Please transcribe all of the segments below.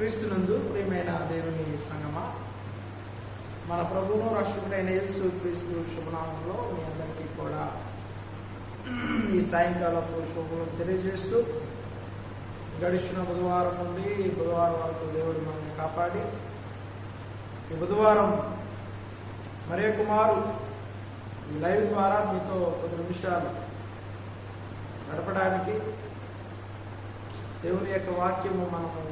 క్రీస్తునందు ప్రియమైన దేవుని సంగమా, మన ప్రభువును రక్షకుడైన యేసు క్రీస్తు శుభనామంలో మీ అందరికీ కూడా ఈ సాయంకాలపు శుభములు తెలియజేస్తూ, గడిచిన బుధవారం నుండి ఈ బుధవారం వరకు దేవుడు మనల్ని కాపాడి ఈ బుధవారం మరే కుమారు ఈ లైవ్ ద్వారా మీతో 10 నిమిషాలు గడపడానికి దేవుని యొక్క వాక్యము మనము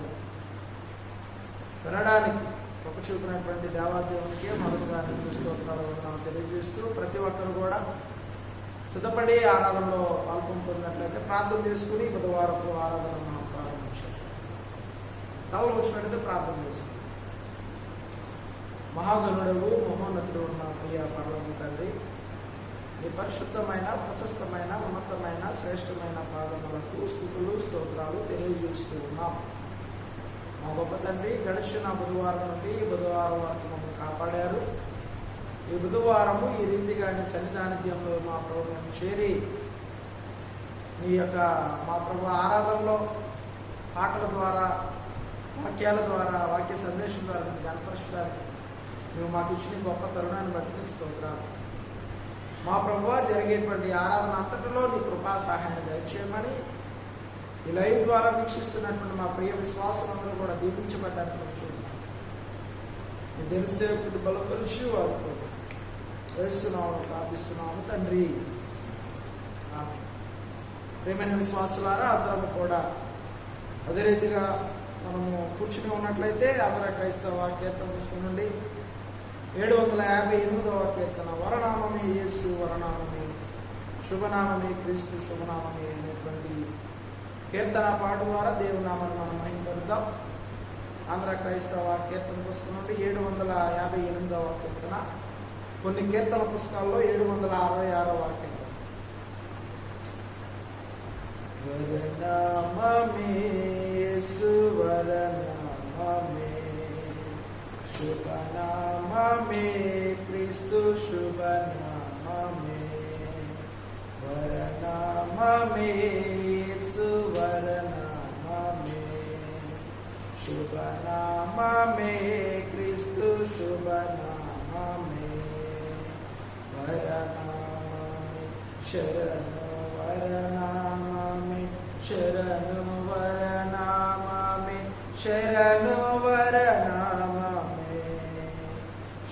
వినడానికి కృప చూపినటువంటి దేవాదేవునికి మొదలుగా స్తోత్రాలు తెలియజేస్తూ, ప్రతి ఒక్కరు కూడా సిద్ధపడి ఆరాధనలో పాల్గొంటున్నట్లయితే ప్రార్థన చేసుకుని బుధవారపు ఆరాధన మనం ప్రారంభించాం. తలలు వచ్చినట్లయితే ప్రార్థన చేసుకుని. మహాగణుడవు మహోన్నతుడు ఉన్న ప్రియ పరలోక తండ్రి, ఈ పరిశుద్ధమైన ప్రశస్తమైన ఉన్నతమైన శ్రేష్టమైన పాదములకు స్తుతులు స్తోత్రాలు తెలియజేస్తూ ఉన్నాం. మా గొప్ప తండ్రి, గడిచిన బుధవారం నుండి బుధవారం వరకు మమ్మల్ని కాపాడారు. ఈ బుధవారము ఈ రీతిగాని సన్నిధానిధ్యంలో మా ప్రభుత్వం చేరి నీ యొక్క మా ప్రభు ఆరాధనలో పాటల ద్వారా వాక్యాల ద్వారా వాక్య సందేశం ద్వారా మీరు కనపరచడానికి నువ్వు మాకు ఇచ్చిన గొప్ప తరుణాన్ని బట్టి నీకు స్తోత్రాలు. మా ప్రభువా, జరిగేటువంటి ఆరాధన అంతటిలో నీ కృపా సహాయాన్ని దయచేయమని ఈ లైవ్ ద్వారా వీక్షిస్తున్నటువంటి మా ప్రియ విశ్వాసులందరూ కూడా దీపించబడ్డానికి చూద్దాం. నీ తెలిసేపుడు బలపరిచి వారు వేస్తున్నాము ప్రార్థిస్తున్నాము తండ్రి. ప్రియమైన విశ్వాసులారా, అందరము కూడా అదే రీతిగా మనము కూర్చుని ఉన్నట్లయితే అందరూ క్రైస్తవ కీర్తన తీసుకునండి. 758వ కీర్తన, వరనామమే యేసు వరనామమే శుభనామమే క్రీస్తు శుభనామమే అనేటువంటి కీర్తన పాట ద్వారా దేవుని నామాన్ని మనం మహిమపరుద్దాం. ఆంధ్ర క్రైస్తవ కీర్తన పుస్తకం 758వ కీర్తన, కొన్ని కీర్తన పుస్తకాల్లో 766వ కీర్తన. వరనామమే యేసు వరనామమే శుభనామమే క్రీస్తు శుభనామమే వరనామమే యేసు వరనామమే శుభనామమే క్రీస్తు శుభనామమే వరనామమే శరణు వరనామమే శరణు వరనామమే శరణు వరనామమే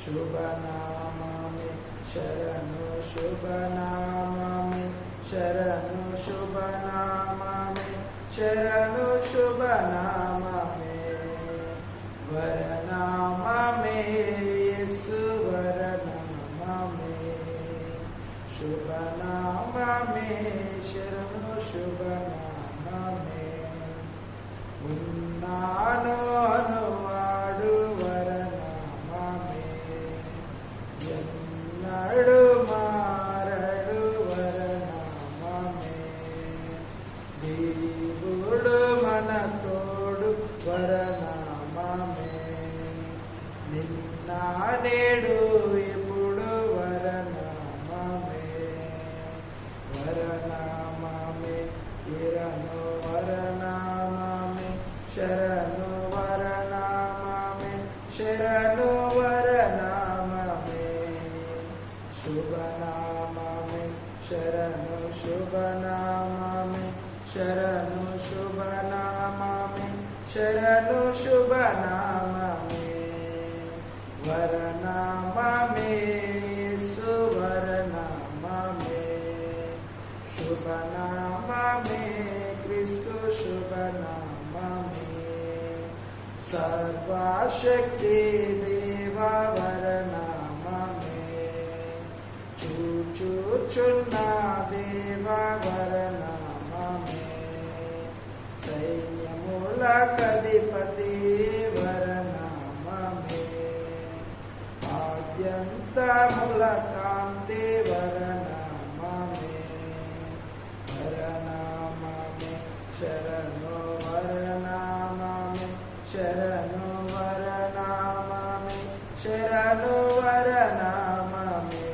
శుభనామమే శరణు శుభనామమే శరణు శుభనామమే శరణు శుభనామమే వరనామమే యేసు వరనామమే శుభనామమే శరణు శుభనామమే ఉన్నాను అనువాడు వరనామమే ఎన్నడు మారడు వరనామమే దేవుడు మన తోడు వరనామమే నిన్న నేడు ఎప్పుడు వరనామమే వరనామమే ఇరను వరనామమే శరణు వరనామమే శరణు వరనామమే శుభనామమే శరణు శుభనామమే శరణు శుభనామమే శరణు శుభనామమే వరనామమే యేసు వరనామమే శుభనామమే క్రీస్తు శుభనామమే సర్వశక్తి దేవ వరనామమే చూచుచున్న దేవ వరనామమే సైన్యములకధిపతి వరనామమే ఆద్యంతముల కాంతి వరనామమే వరనామమే శరణు వరనామమే శరణు వరనామమే శరణు వరనామమే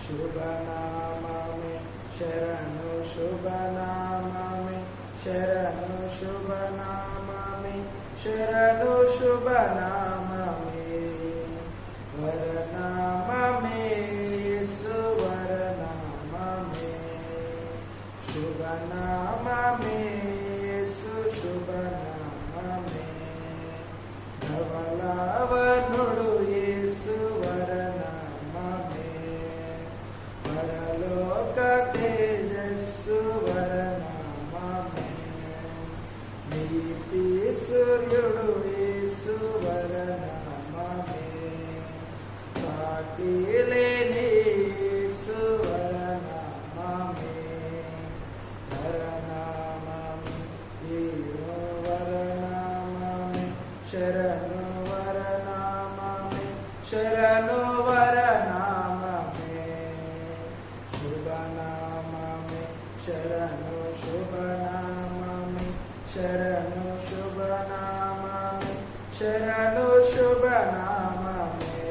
శుభనామమే శరణు శుభనామమే శరణు శుభనామమే శరణు శుభనామమే వరనామమే సువరనామమే శుభనామమే శుభనామమే ధవలవనుడు యేసు వరనామమే పరలోక తేజస్సు వరనామమే నీతి సూర్యుడు యేసు వరనామమే సాటి లేని యేసు వరనామమే వరనామమే ఏవో వరనామమే శరణు వరనామమే శరణు వరనామమే శుభనామమే శరణు శుభనామమే శరణు శుభనామమే శరణు శుభనామమే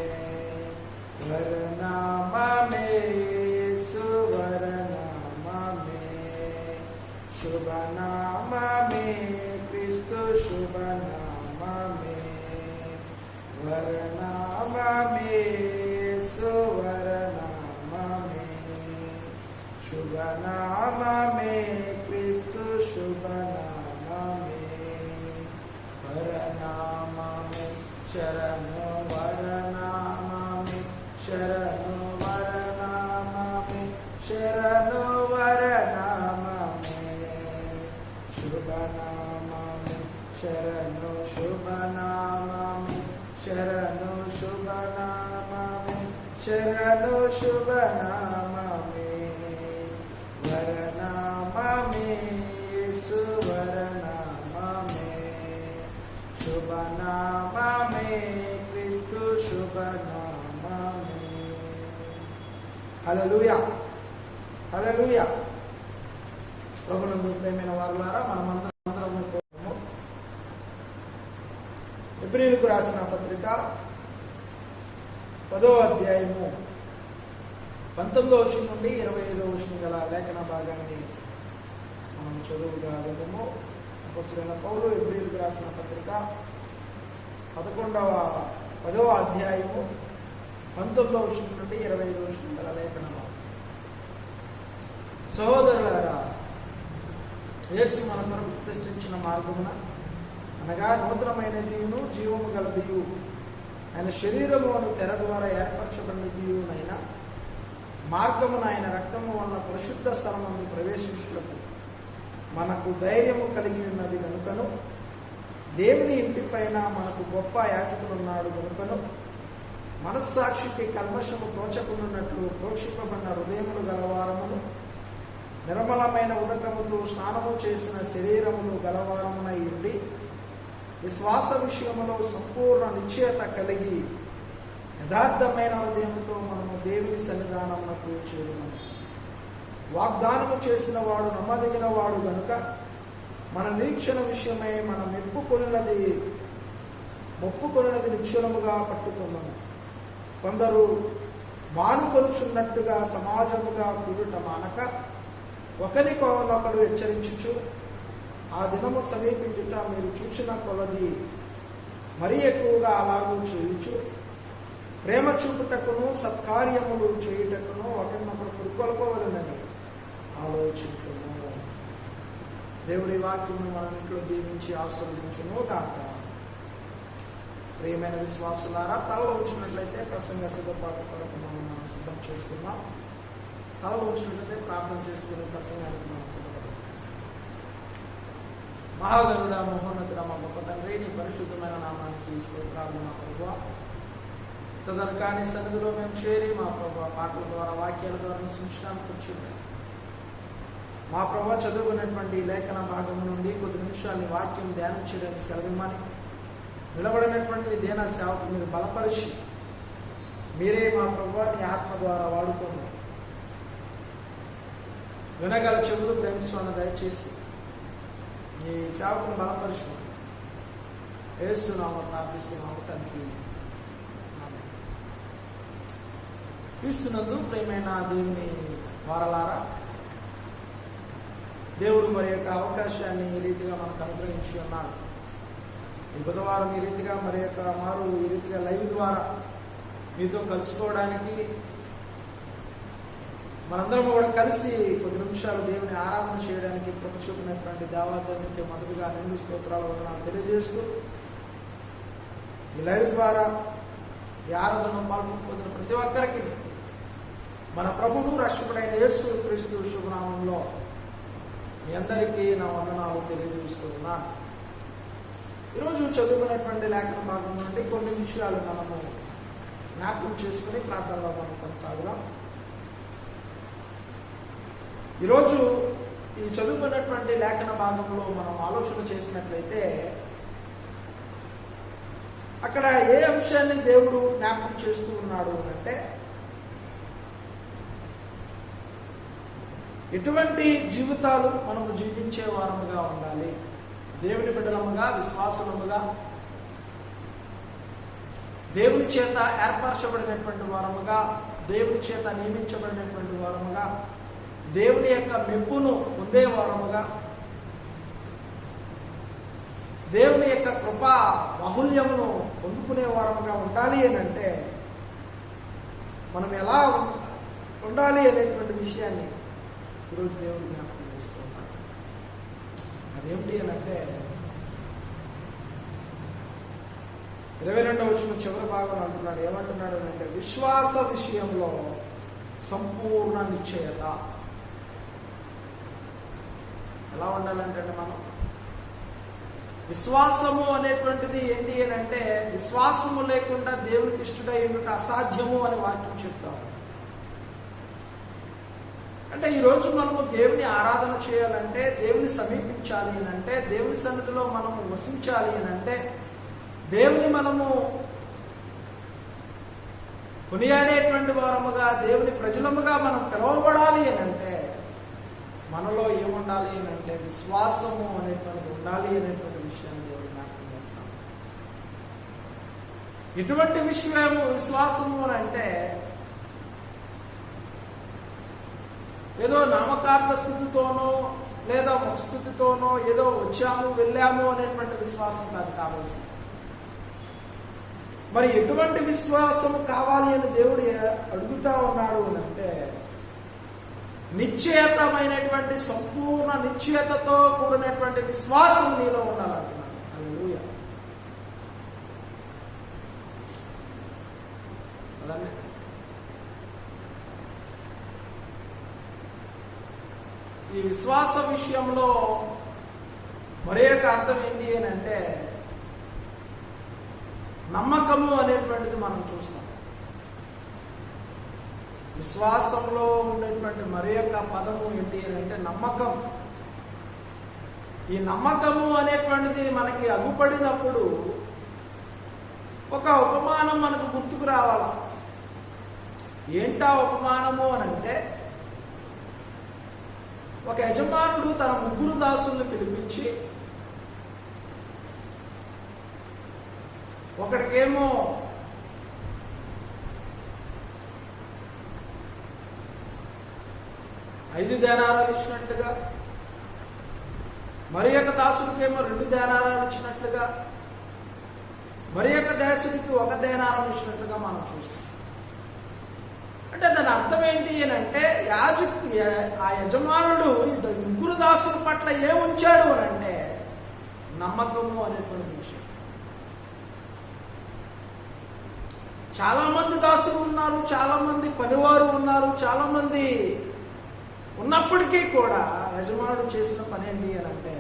వరనామమే సువరనామమే శుభనామమే క్రీస్తు శుభనామమే వరనామమే సువరనామమే శుభనామమే క్రీస్తు శుభనామమే వరనామమే శరణు వరనామమే శరణు వరనామమే శరణు వరనామమే శుభనామమే శరణు శుభనామమే శరణు శుభనామమే శరణు శుభనామమే వరనామమే సువరనామమే శుభనామమే క్రీస్తు శుభనామమే. హల్లెలూయా హల్లెలూయా. ప్రభునందు ప్రియమైన వారులారా, మనమందరము ఎబ్రీయులకు రాసిన పత్రిక 10వ అధ్యాయము 19వ వచనం నుండి 25వ వచనం గల లేఖన భాగాన్ని మనం చదువుగా విందాము. అపోస్తలుడైన పౌలు ఎబ్రీయులకు రాసిన పత్రిక 10వ అధ్యాయము 19వ వచనం నుండి 25వ వచనం గల లేఖన భాగం. సహోదరులారా, యేసు మన కొరకు ప్రతిష్ఠించిన మార్గమున అనగా నూతనమైనదియును జీవము గలదియు ఆయన శరీరమును తెర ద్వారా ఏర్పరచబడినదియునైన మార్గమున ఆయన రక్తము వలన పరిశుద్ధ స్థలమందు ప్రవేశించుటకు మనకు ధైర్యము కలిగి ఉన్నది కనుకను, దేవుని ఇంటిపైన మనకు గొప్ప యాజకుడున్నాడు కనుకను, మనస్సాక్షికి కల్మషము తోచకుండానట్లు ప్రోక్షింపబడిన హృదయములు గలవారమును, నిర్మలమైన ఉదకముతో స్నానము చేసిన శరీరములు గలవారమునై ఉండి, విశ్వాస విషయములో సంపూర్ణ నిశ్చయత కలిగి యథార్థమైన హృదయముతో మనము దేవుని సన్నిధానమునకు చేరుదాము. వాగ్దానము చేసిన వాడు నమ్మదగిన వాడు గనుక మన నిరీక్షణ విషయమై మనం ఒప్పుకొనినది నిశ్చలముగా పట్టుకుందాము. కొందరు మానుకొనుచున్నట్టుగా సమాజముగా కూడుట మానక ఒకరికొకరు హెచ్చరించుచు, ఆ దినము సమీపించుట మీరు చూసిన కొలది మరీ ఎక్కువగా అలాగూ చేయుచు, ప్రేమ చూపుటకును సత్కార్యములు చేయుటకును ఒకరినొకరు పురుకొల్పవలనని ఆలోచించును. దేవుడి వాక్యమును మన ఇంట్లో దీవించి ఆస్వాదించును గాక. ప్రియమైన విశ్వాసులారా, తలలో వచ్చినట్లయితే ప్రసంగ సిద్ధపాటు కొరకు మనం సిద్ధం చేసుకుందాం. తలలో వచ్చినట్లయితే ప్రార్థన చేసుకునే ప్రసంగానికి మనం సిద్ధపడతాం. మహాగరుడ మహోన్నతుడ మా గొప్ప తండ్రి, నీ పరిశుద్ధమైన నామానికి స్తోత్రాలు మా ప్రభువా. తదనకాని సన్నిధిలో మేము చేరి మా ప్రభువా పాటల ద్వారా వాక్యాల ద్వారా సృష్టానికి వచ్చింది. మా ప్రభువా చదువుకున్నటువంటి లేఖన భాగం నుండి కొద్ది నిమిషాన్ని వాక్యం ధ్యానం చేయడానికి సెలవిమ్మని, నిలబడినటువంటి దేన సేవకు మీరు బలపరిచి మీరే మా ప్రభువా నీ ఆత్మ ద్వారా వాడుకోండి. వినగల చెవులు ప్రేమించుకున్న దయచేసి నీ సేవకుని బలపరుచు. యేసునామమున ప్రార్థిస్తున్నాము తండ్రి. క్రీస్తునందు ప్రియమైన దేవుని వారలారా, దేవుడు మరి యొక్క అవకాశాన్ని ఈ రీతిగా మనకు అనుగ్రహించి ఉన్నాడు. ఈ బుధవారం ఈ రీతిగా మరి యొక్క మారు ఈ రీతిగా లైవ్ ద్వారా మీతో కలుసుకోవడానికి, మనందరం కూడా కలిసి కొద్ది నిమిషాలు దేవుని ఆరాధన చేయడానికి కృప చూపినటువంటి దేవాదేవునికి మొదటిగా నిండు స్తోత్రాల వందనాలు తెలియజేస్తూ, ఈ లైవ్ ద్వారా ఈ ఆరాధనలో పాల్గొన్న ప్రతి ఒక్కరికి మన ప్రభువు రక్షకుడైన యేసు క్రీస్తు శుభనామంలో మీ అందరికీ నా వందనాలు తెలియజేస్తూ ఉన్నాను. ఈరోజు చదువుకున్నటువంటి లేఖన భాగం నుండి కొన్ని విషయాలు మనము జ్ఞాపకం చేసుకుని ప్రార్థనలో మనం కొనసాగుదాం. ఈరోజు ఈ చదువుకున్నటువంటి లేఖన భాగంలో మనం ఆలోచన చేసినట్లయితే అక్కడ ఏ అంశాన్ని దేవుడు జ్ఞాపకం చేస్తూ ఉన్నాడు అంటే, ఎటువంటి జీవితాలు మనము జీవించే వారముగా ఉండాలి, దేవుని బిడ్డలముగా, విశ్వాసులముగా, దేవుని చేత ఏర్పరచబడినటువంటి వారముగా, దేవుని చేత నియమించబడినటువంటి వారముగా, దేవుని యొక్క మెప్పును పొందే వారముగా, దేవుని యొక్క కృపా బాహుల్యమును పొందుకునే వారముగా ఉండాలి అని అంటే మనం ఎలా ఉండాలి అనేటువంటి విషయాన్ని ఈరోజు దేవుడు జ్ఞాపకం చేస్తూ ఉన్నాడు. అదేమిటి అని అంటే 22వ వచనం చివరి భాగం అంటున్నాడు. ఏమంటున్నాడు అంటే, విశ్వాస విషయంలో సంపూర్ణ నిశ్చయత. ఎలా ఉండాలంటే మనం విశ్వాసము అనేటువంటిది ఏంటి అని అంటే, విశ్వాసము లేకుండా దేవునికి ఇష్టడై ఉండటం అసాధ్యము అని వాక్యం చెప్తాం. అంటే ఈరోజు మనము దేవుని ఆరాధన చేయాలంటే, దేవుని సమీపించాలి అని అంటే, దేవుని సన్నిధిలో మనము వసించాలి అని అంటే, దేవుని మనము కొనియాడేటువంటి వారముగా, దేవుని ప్రజలముగా మనం పిలువబడాలి అని అంటే మనలో ఏముండాలి అని అంటే విశ్వాసము అనేటువంటిది ఉండాలి అనేటువంటి విషయాన్ని దేవుడు జ్ఞాపకం చేస్తాం. ఎటువంటి విశ్వాసము అని అంటే ఏదో నామకార్థ స్థుతితోనో లేదా స్థుతితోనో ఏదో వచ్చాము వెళ్ళాము అనేటువంటి విశ్వాసం కాదు కావాల్సింది. మరి ఎటువంటి విశ్వాసము కావాలి అని దేవుడు అడుగుతా ఉన్నాడు అని అంటే, నిశ్చయతమైనటువంటి సంపూర్ణ నిశ్చయతతో కూడినటువంటి విశ్వాసం నీలో ఉండాలంటున్నాడు. హల్లెలూయా. అలానే ఈ విశ్వాస విషయంలో మరొక అర్థం ఏంటి అని అంటే, నమ్మకము అనేటువంటిది మనం చూస్తాం. విశ్వాసంలో ఉండేటువంటి మరొక పదము ఏంటి అని అంటే నమ్మకం. ఈ నమ్మకము అనేటువంటిది మనకి అగుపడినప్పుడు ఒక ఉపమానం మనకు గుర్తుకు రావాల. ఏంటా ఉపమానము అని అంటే, ఒక యజమానుడు తన 3 దాసుల్ని పిలిపించి, ఒకడికేమో 5 దేనారాలు ఇచ్చినట్టుగా, మరి యొక్క దాసుడికేమో 2 దేనారాలు ఇచ్చినట్లుగా, మరి యొక్క దాసుడికి 1 దేనారం ఇచ్చినట్లుగా మనం చూస్తాం. అంటే దాని అర్థం ఏంటి అని అంటే, ఆ యజమానుడు 3 దాసుల పట్ల ఏముంచాడు అని అంటే నమ్మకము అనేటువంటి విషయం. చాలా మంది దాసులు ఉన్నారు, చాలా మంది పనివారు ఉన్నారు, చాలా మంది ఉన్నప్పటికీ కూడా యజమానుడు చేసిన పని ఏంటి అని అంటే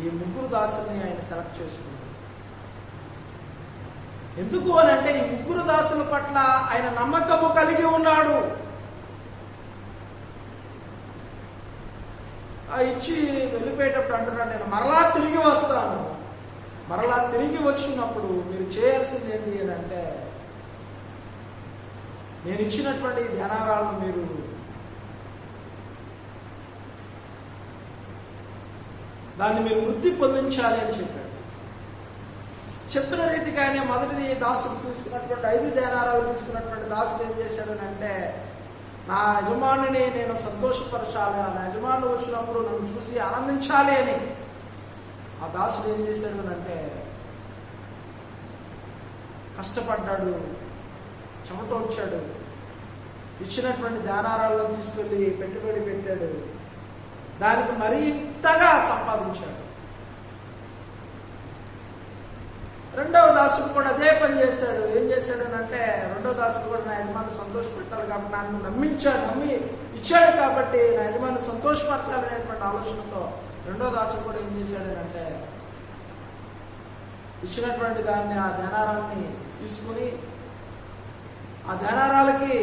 ఈ 3 దాసుల్ని ఆయన సెలెక్ట్ చేసుకున్నాడు. ఎందుకు అని అంటే ఈ 3 దాసుల పట్ల ఆయన నమ్మకము కలిగి ఉన్నాడు. ఇచ్చి వెళ్ళిపోయేటప్పుడు అంటున్నాడు, నేను మరలా తిరిగి వస్తాను. మరలా తిరిగి వచ్చినప్పుడు మీరు చేయాల్సింది ఏంటి అని అంటే, నేను ఇచ్చినటువంటి ధనారాలను మీరు దాన్ని మీరు వృద్ధి పొందించాలి అని చెప్పాడు. చెప్పిన రీతిగా ఆయన మొదటిది దాసుడు తీసుకున్నటువంటి 5 దేనారాలు తీసుకున్నటువంటి దాసుడు ఏం చేశాడని అంటే, నా యజమానిని నేను సంతోషపరచాలి, నా యజమానుడు వచ్చినప్పుడు నన్ను చూసి ఆనందించాలి అని ఆ దాసుడు ఏం చేశాడు అంటే కష్టపడ్డాడు, చెమట వచ్చాడు, ఇచ్చినటువంటి దానారాల్లో తీసుకెళ్ళి పెట్టుబడి పెట్టాడు, దానికి మరింతగా సంపాదించాడు. రెండవ దాసుడు కూడా అదే పని చేశాడు. ఏం చేశాడు అంటే రెండవ దాసుడు కూడా నా యజమాని సంతోషపెట్టాలి కాబట్టి నన్ను నమ్మి ఇచ్చాడు కాబట్టి నా యజమాని సంతోషపరచాలనేటువంటి ఆలోచనతో రెండవ దాసుడు కూడా ఏం చేశాడు అంటే ఇచ్చినటువంటి దాన్ని, ఆ ధ్యానారాన్ని తీసుకుని ఆ ధ్యానారాలకి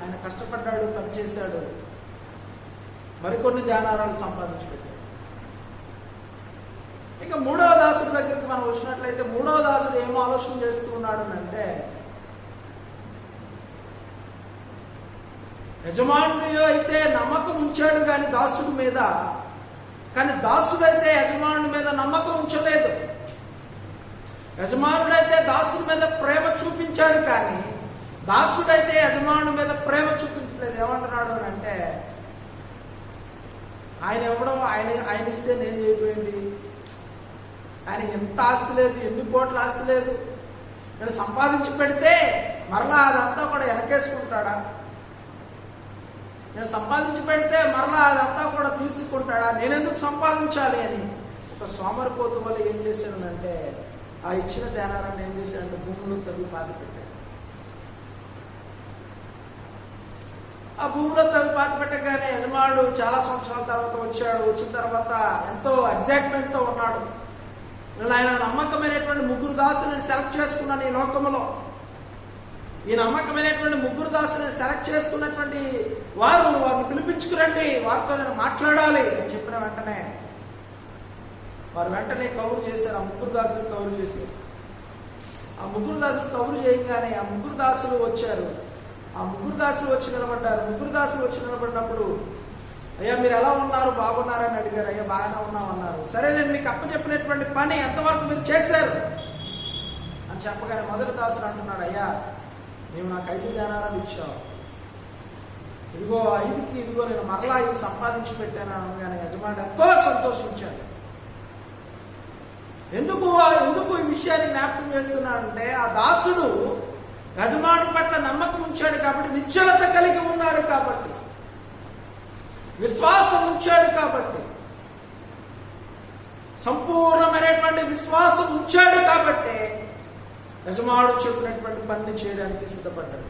ఆయన కష్టపడ్డాడు, పనిచేశాడు, మరికొన్ని ధ్యానారాలు సంపాదించి పెట్టాడు. ఇక మూడవ దాసుడి దగ్గరికి మనం వచ్చినట్లయితే మూడవ దాసుడు ఏమో ఆలోచన చేస్తూ ఉన్నాడు అంటే యజమానుడు అయితే నమ్మకం ఉంచాడు కానీ దాసుడి మీద, కానీ దాసుడైతే యజమానుడి మీద నమ్మకం ఉంచలేదు. యజమానుడైతే దాసుడి మీద ప్రేమ చూపించాడు కానీ దాసుడైతే యజమానుడి మీద ప్రేమ చూపించలేదు. ఏమంటున్నాడు అంటే ఆయన ఇవ్వడం, ఆయన ఇస్తే నేను చేయకపోయింది, ఆయనకి ఎంత ఆస్తి లేదు, ఎన్ని కోట్ల ఆస్తి లేదు, నేను సంపాదించి పెడితే మరలా అదంతా కూడా వెనకేసుకుంటాడా, నేను సంపాదించి పెడితే మరలా అదంతా కూడా తీసుకుంటాడా, నేనెందుకు సంపాదించాలి అని ఒక సోమరిపోతు వల్ల ఏం చేశానంటే ఆ ఇచ్చిన ధ్యానాన్ని ఏం చేశాడంటే భూములు తవ్వి పాతి పెట్టాడు. ఆ భూమిలో తవ్వి పాతి పెట్టగానే యజమానుడు చాలా సంవత్సరాల తర్వాత వచ్చాడు. వచ్చిన తర్వాత ఎంతో ఎగ్జైట్మెంట్తో ఉన్నాడు. నేను ఆయన నమ్మకమైనటువంటి 3 దాసులను సెలెక్ట్ చేసుకున్నాను ఈ లోకంలో. ఈ నమ్మకమైనటువంటి 3 దాసులను సెలెక్ట్ చేసుకున్నటువంటి వారిని పిలిపించుకురండి, వారితో నేను మాట్లాడాలి అని చెప్పిన వెంటనే వారు వెంటనే కబురు చేశారు. ఆ 3 దాసులు కబురు చేశారు. ఆ 3 దాసులు కబురు చేయగానే ఆ 3 దాసులు వచ్చారు. ఆ 3 దాసులు వచ్చి నిలబడ్డారు. 3 దాసులు వచ్చి నిలబడినప్పుడు అయ్యా మీరు ఎలా ఉన్నారు, బాగున్నారని అడిగారు. అయ్యా బాగానే ఉన్నామన్నారు. సరే నేను మీకు అప్పచెప్పినటువంటి పని ఎంతవరకు మీరు చేశారు అని చెప్పగానే మొదటి దాసుడు అంటున్నాడు, అయ్యా నీవు నాకు 5 ధ్యానారాలు ఇచ్చావు, ఇదిగో 5కి ఇదిగో నేను మరలా 5 సంపాదించి పెట్టాను అనగానే యజమానుడు ఎంతో సంతోషించాడు. ఎందుకు ఈ విషయాన్ని జ్ఞాపకం చేస్తున్నాడంటే ఆ దాసుడు యజమానుడి పట్ల నమ్మకం ఉంచాడు కాబట్టి, నిశ్చలత కలిగి ఉన్నాడు కాబట్టి, విశ్వాసం ఉంచాడు కాబట్టి, సంపూర్ణమైనటువంటి విశ్వాసం ఉంచాడు కాబట్టి యజమానుడు చెప్పినటువంటి పని చేయడానికి సిద్ధపడ్డాడు.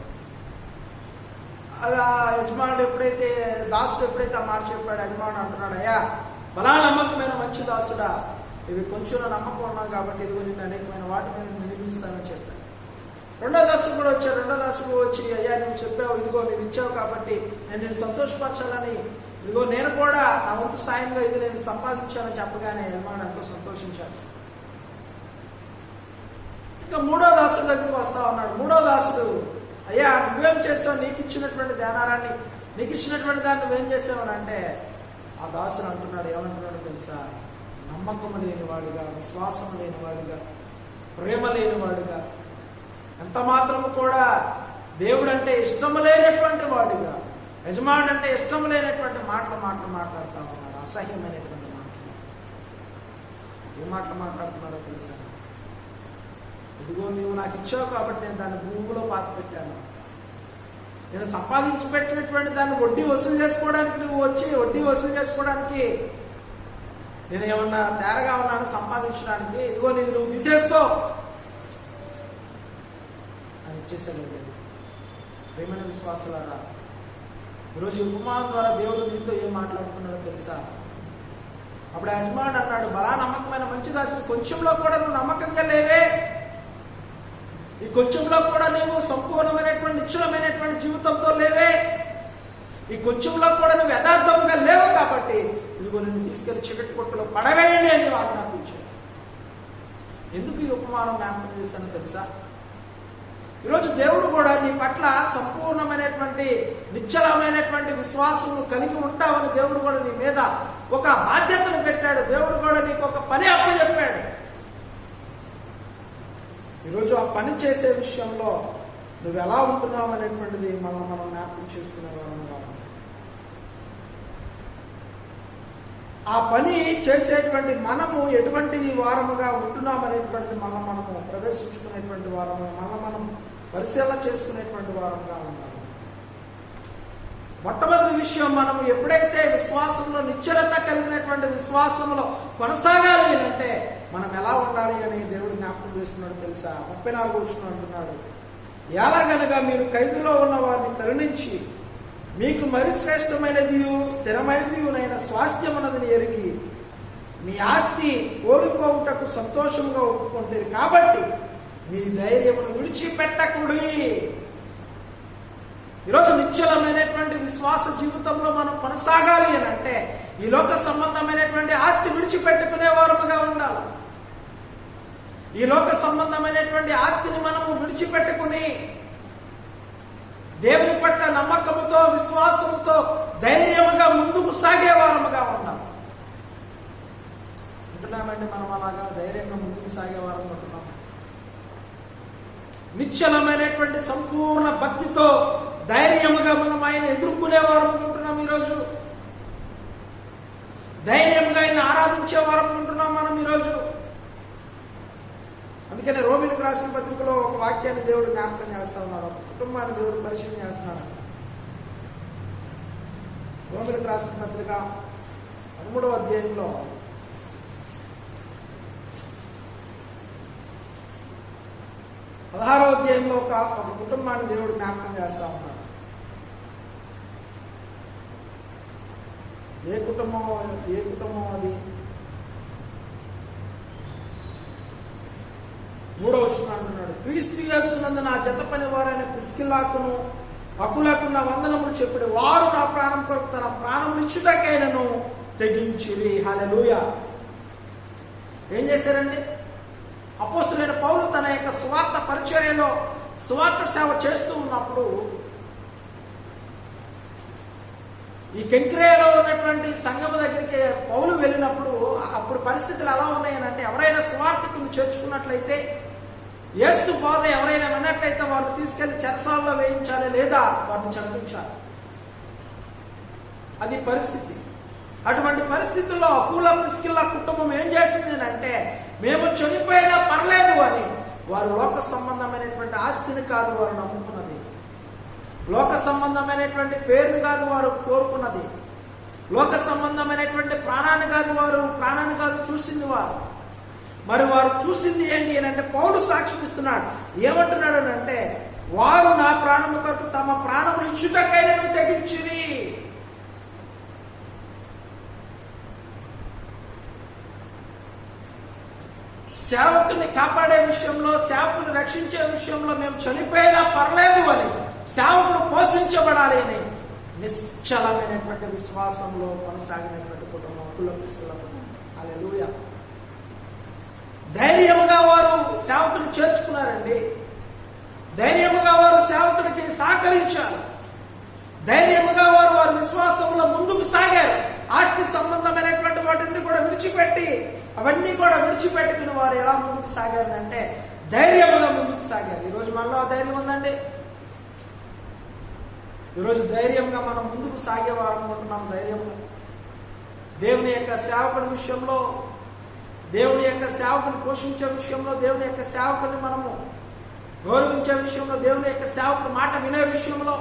అది ఆ యజమానుడు ఎప్పుడైతే దాసుడు ఎప్పుడైతే ఆ మాట చెప్పాడు, యజమానుడు అంటున్నాడు, అయ్యా బలా నమ్మకమైన మంచి దాసుడా, ఇవి కొంచెం నమ్మకం ఉన్నాం కాబట్టి ఇదిగో నిన్ను అనేకమైన వాటి మీద నిర్మిస్తానని చెప్పాడు. రెండో దాసుడు కూడా వచ్చాడు. రెండో దాసుడు వచ్చి, అయ్యా నువ్వు చెప్పావు, ఇదిగో నేను ఇచ్చావు కాబట్టి నేను సంతోషపరచాలని, ఇదిగో నేను కూడా నా వంతు సాయంగా ఇది నేను సంపాదించానని చెప్పగానే యజమానుడు ఎంతో సంతోషించాడు. ఇంకా మూడో దాసుడు దగ్గరికి వస్తా ఉన్నాడు. మూడో దాసుడు, అయ్యా నువ్వేం చేస్తావు, నీకు ఇచ్చినటువంటి ధ్యానారాన్ని, నీకు ఇచ్చినటువంటి దాన్ని నువ్వేం చేసావని అంటే ఆ దాసుడు అంటున్నాడు, ఏమంటున్నాడు తెలుసా, నమ్మకము లేనివాడుగా, విశ్వాసం లేనివాడుగా, ప్రేమ లేనివాడుగా, ఎంత మాత్రము కూడా దేవుడు అంటే ఇష్టం లేనటువంటి వాడుగా, యజమానుడు అంటే ఇష్టం లేనటువంటి మాటలు మాట్లాడుతూ ఉన్నాడు. అసహ్యమైనటువంటి మాటలు. ఏ మాటలు మాట్లాడుతున్నాడో తెలుసా, ఇదిగో నీవు నాకు ఇచ్చావు కాబట్టి నేను దాన్ని భూమిలో పాతి పెట్టాను, నేను సంపాదించి పెట్టినటువంటి దాన్ని వడ్డీ వసూలు చేసుకోవడానికి నువ్వు వచ్చి వడ్డీ వసూలు చేసుకోవడానికి నేను ఏమన్నా తేరగా ఉన్నాను సంపాదించడానికి, ఇదిగో నీది నువ్వు తీసేసుకో అని ఇచ్చేసాడు. ప్రేమైన విశ్వాసులారా, ఈరోజు ఈ ఉపమానం ద్వారా దేవుడు నీతో ఏం మాట్లాడుతున్నాడో తెలుసా. అప్పుడు యజమానుడు అన్నాడు, బలా నమ్మకమైన మంచి దాసుడు, కొంచెంలో కూడా నువ్వు నమ్మకంగా లేవే, ఈ కొంచెంలో కూడా నువ్వు సంపూర్ణమైనటువంటి నిశ్చలమైనటువంటి జీవితంతో లేవే, ఈ కొంచెంలో కూడా నువ్వు యథార్థంగా లేవు కాబట్టి ఇదిగో నిన్ను తీసుకెళ్లి చీకటి కొట్టులో పడవేయండి అని ఆజ్ఞాపించాడు. ఎందుకు ఈ ఉపమానం జ్ఞాపకం చేశానో తెలుసా. ఈరోజు దేవుడు కూడా నీ పట్ల సంపూర్ణమైనటువంటి నిశ్చలమైనటువంటి విశ్వాసం కలిగి ఉంటావని దేవుడు కూడా నీ మీద ఒక బాధ్యతను పెట్టాడు. దేవుడు కూడా నీకు ఒక పని అప్పచెప్పాడు. ఈరోజు ఆ పని చేసే విషయంలో నువ్వు ఎలా ఉంటున్నావు అనేటువంటిది మనం జ్ఞాపకం చేసుకునే వారం కావాలి. ఆ పని చేసేటువంటి మనము ఎటువంటి వారముగా ఉంటున్నామనేటువంటిది మళ్ళీ మనము ప్రవేశించుకునేటువంటి వారము, మళ్ళీ మనం పరిశీలన చేసుకునేటువంటి వారముగా ఉండాలి. మొట్టమొదటి విషయం, మనము ఎప్పుడైతే విశ్వాసంలో నిశ్చలత కలిగినటువంటి విశ్వాసంలో కొనసాగాలి అంటే మనం ఎలా ఉండాలి అని దేవుడు జ్ఞాపకం చేస్తున్నాడు తెలుసా? 34 వచనం అంటున్నాడు, ఎలాగనగా మీరు ఖైదులో ఉన్న వారిని కరుణించి మీకు మరి శ్రేష్టమైనది స్థిరమైనదినైన స్వాస్థ్యమున్నదని ఎరిగి మీ ఆస్తి కోల్పోవుటకు సంతోషంగా ఒప్పుకుంటారు కాబట్టి మీ ధైర్యమును విడిచిపెట్టకుడి. ఈరోజు నిశ్చలమైనటువంటి విశ్వాస జీవితంలో మనం కొనసాగాలి అని అంటే ఈ లోక సంబంధమైనటువంటి ఆస్తి విడిచిపెట్టుకునే వారముగా ఉండాలి. ఈ లోక సంబంధమైనటువంటి ఆస్తిని మనము విడిచిపెట్టుకుని దేవుని పట్ల నమ్మకముతో విశ్వాసముతో ధైర్యముగా ముందుకు సాగే వారముగా ఉండాలి. ఉంటున్నామండి మనం అలాగా ధైర్యంగా ముందుకు సాగే వారం ఉంటున్నాం. నిశ్చలమైనటువంటి సంపూర్ణ భక్తితో ధైర్యముగా మనం ఆయన ఎదుర్కొనే వారం ఉంటున్నాం. ఈరోజు ధైర్యంగా ఆయన ఆరాధించే వారం ఉంటున్నాం మనం ఈరోజు. అందుకనే రోమిలకు రాసిన పత్రికలో ఒక వాక్యాన్ని దేవుడు జ్ఞాపకం చేస్తా ఉన్నాడు, కుటుంబాన్ని దేవుడు పరిశీలన చేస్తున్నాడు. రోమిలకు రాసిన పత్రిక 13వ అధ్యాయంలో 16వ అధ్యాయంలో ఒక కుటుంబాన్ని దేవుడు జ్ఞాపకం చేస్తా ఉన్నాడు. ఏ కుటుంబం అది? 3వ వచనం అంటున్నాడు, క్రీస్తు యేసునందు నా జత పని వారైన ప్రిస్కిల్లాకును అకులకు నా వందనములు చెప్పాడు, వారు నా ప్రాణం కొరకు తన ప్రాణం ఇచ్చుటకైనను తెగించిరి. హల్లెలూయా. ఏం చేశారండి? అపోస్తలుడైన పౌలు తన యొక్క సువార్త పరిచర్యలో సువార్త సేవ చేస్తూ ఉన్నప్పుడు ఈ కెంక్రేలో ఉన్నటువంటి సంఘం దగ్గరికి పౌలు వెళ్ళినప్పుడు అప్పుడు పరిస్థితులు ఎలా ఉన్నాయనంటే, ఎవరైనా సువార్తికుని చేర్చుకున్నట్లయితే, యేసు బోధ ఎవరైనా విన్నట్లయితే వారిని తీసుకెళ్లి చెరసాలలో వేయించాలి, లేదా వారిని చంపించాలి. అది పరిస్థితి. అటువంటి పరిస్థితుల్లో అకూల ప్రిస్కిల్ల కుటుంబం ఏం చేసింది అంటే, మేము చనిపోయినా పర్లేదు అని వారు లోక సంబంధమైనటువంటి ఆస్తిని కాదు వారు నమ్ముకున్నది, లోక సంబంధమైనటువంటి పేరుని కాదు వారు కోరుకున్నది, లోక సంబంధమైనటువంటి ప్రాణాన్ని కాదు చూసింది వారు. మరి వారు చూసింది ఏంటి అని అంటే, పౌలు సాక్ష్యం ఇస్తున్నాడు. ఏమంటున్నాడు అని అంటే, వారు నా ప్రాణము కొరకు తమ ప్రాణములు ఇచ్చుటకైనను తెగించిరి. సేవకుని కాపాడే విషయంలో, సేవకుని రక్షించే విషయంలో మేము చనిపోయినా పర్లేదు అని, సేవకుడు పోషించబడాలి అని నిశ్చలమైనటువంటి విశ్వాసంలో కొనసాగినటువంటి కుటుంబం కులపిస్తులకు. హల్లెలూయా. ధైర్యముగా వారు సేవకుని చేర్చుకున్నారండి. ధైర్యముగా వారు సేవకునికి సహకరించారు. ధైర్యముగా వారు విశ్వాసంలో ముందుకు సాగారు. ఆస్తి సంబంధమైనటువంటి వాటిని కూడా విడిచిపెట్టి, అవన్నీ కూడా విడిచిపెట్టుకుని వారు ఎలా ముందుకు సాగారు అంటే ధైర్యముగా ముందుకు సాగారు. ఈరోజు మనలో ధైర్యం ఉందండి. ఈరోజు ధైర్యంగా మనం ముందుకు సాగే వారం ఉంటున్నాం. ధైర్యంగా దేవుని యొక్క సేవకుని విషయంలో, దేవుని యొక్క సేవకుని పోషించే విషయంలో, దేవుని యొక్క సేవకుని మనము గౌరవించే విషయంలో, దేవుని యొక్క సేవకుని మాట వినే విషయంలో,